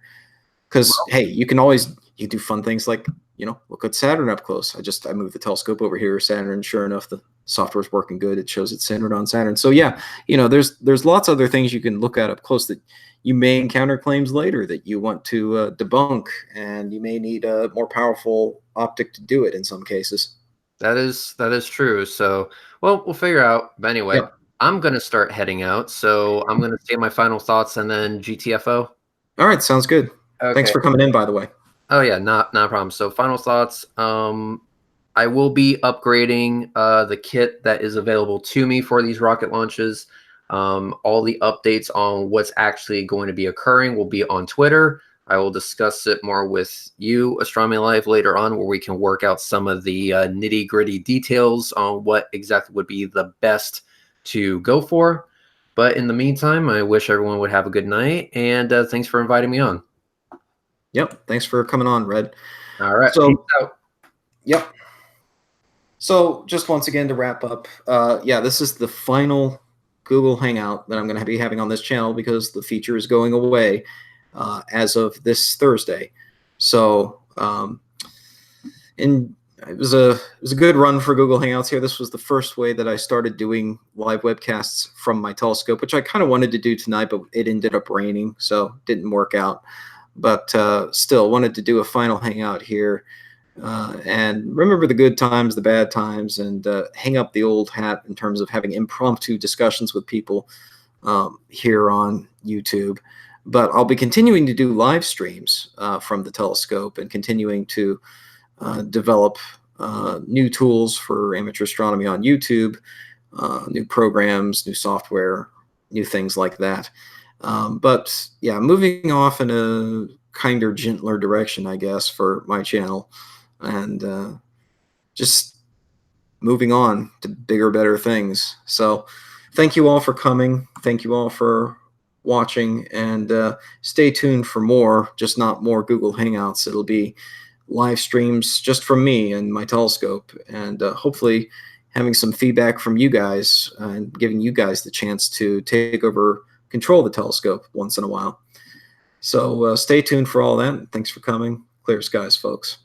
Speaker 1: Because hey, you do fun things like look at Saturn up close. I moved the telescope over here, Saturn. Sure enough, the software's working good. It shows it's centered on Saturn. So yeah, there's lots of other things you can look at up close that you may encounter claims later that you want to debunk, and you may need a more powerful optic to do it in some cases.
Speaker 2: That is true. So, well, we'll figure out. But anyway,
Speaker 1: Yep.
Speaker 2: I'm gonna start heading out. So I'm gonna say my final thoughts and then GTFO.
Speaker 1: All right, sounds good. Thanks
Speaker 2: Okay.
Speaker 1: for coming in, by the way.
Speaker 2: Oh yeah, not a problem. So final thoughts. I will be upgrading the kit that is available to me for these rocket launches. All the updates on what's actually going to be occurring will be on Twitter. I will discuss it more with you, Astronomy Live, later on, where we can work out some of the nitty gritty details on what exactly would be the best to go for. But in the meantime, I wish everyone would have a good night, and thanks for inviting me on.
Speaker 1: Yep. Thanks for coming on, Red.
Speaker 2: All right, peace
Speaker 1: So,
Speaker 2: out.
Speaker 1: yep. So, just once again to wrap up, yeah, this is the final Google Hangout that I'm going to be having on this channel because the feature is going away as of this Thursday. So, and it was a good run for Google Hangouts here. This was the first way that I started doing live webcasts from my telescope, which I kind of wanted to do tonight, but it ended up raining, so didn't work out. But still, wanted to do a final Hangout here. And remember the good times, the bad times, and hang up the old hat in terms of having impromptu discussions with people here on YouTube. But I'll be continuing to do live streams from the telescope and continuing to develop new tools for amateur astronomy on YouTube, new programs, new software, new things like that. But yeah, moving off in a kinder, gentler direction, I guess, for my channel, and just moving on to bigger, better things. So, thank you all for coming. Thank you all for watching, and stay tuned for more, just not more Google Hangouts. It'll be live streams just from me and my telescope, and hopefully having some feedback from you guys and giving you guys the chance to take over control of the telescope once in a while. So stay tuned for all that. Thanks for coming. Clear skies, folks.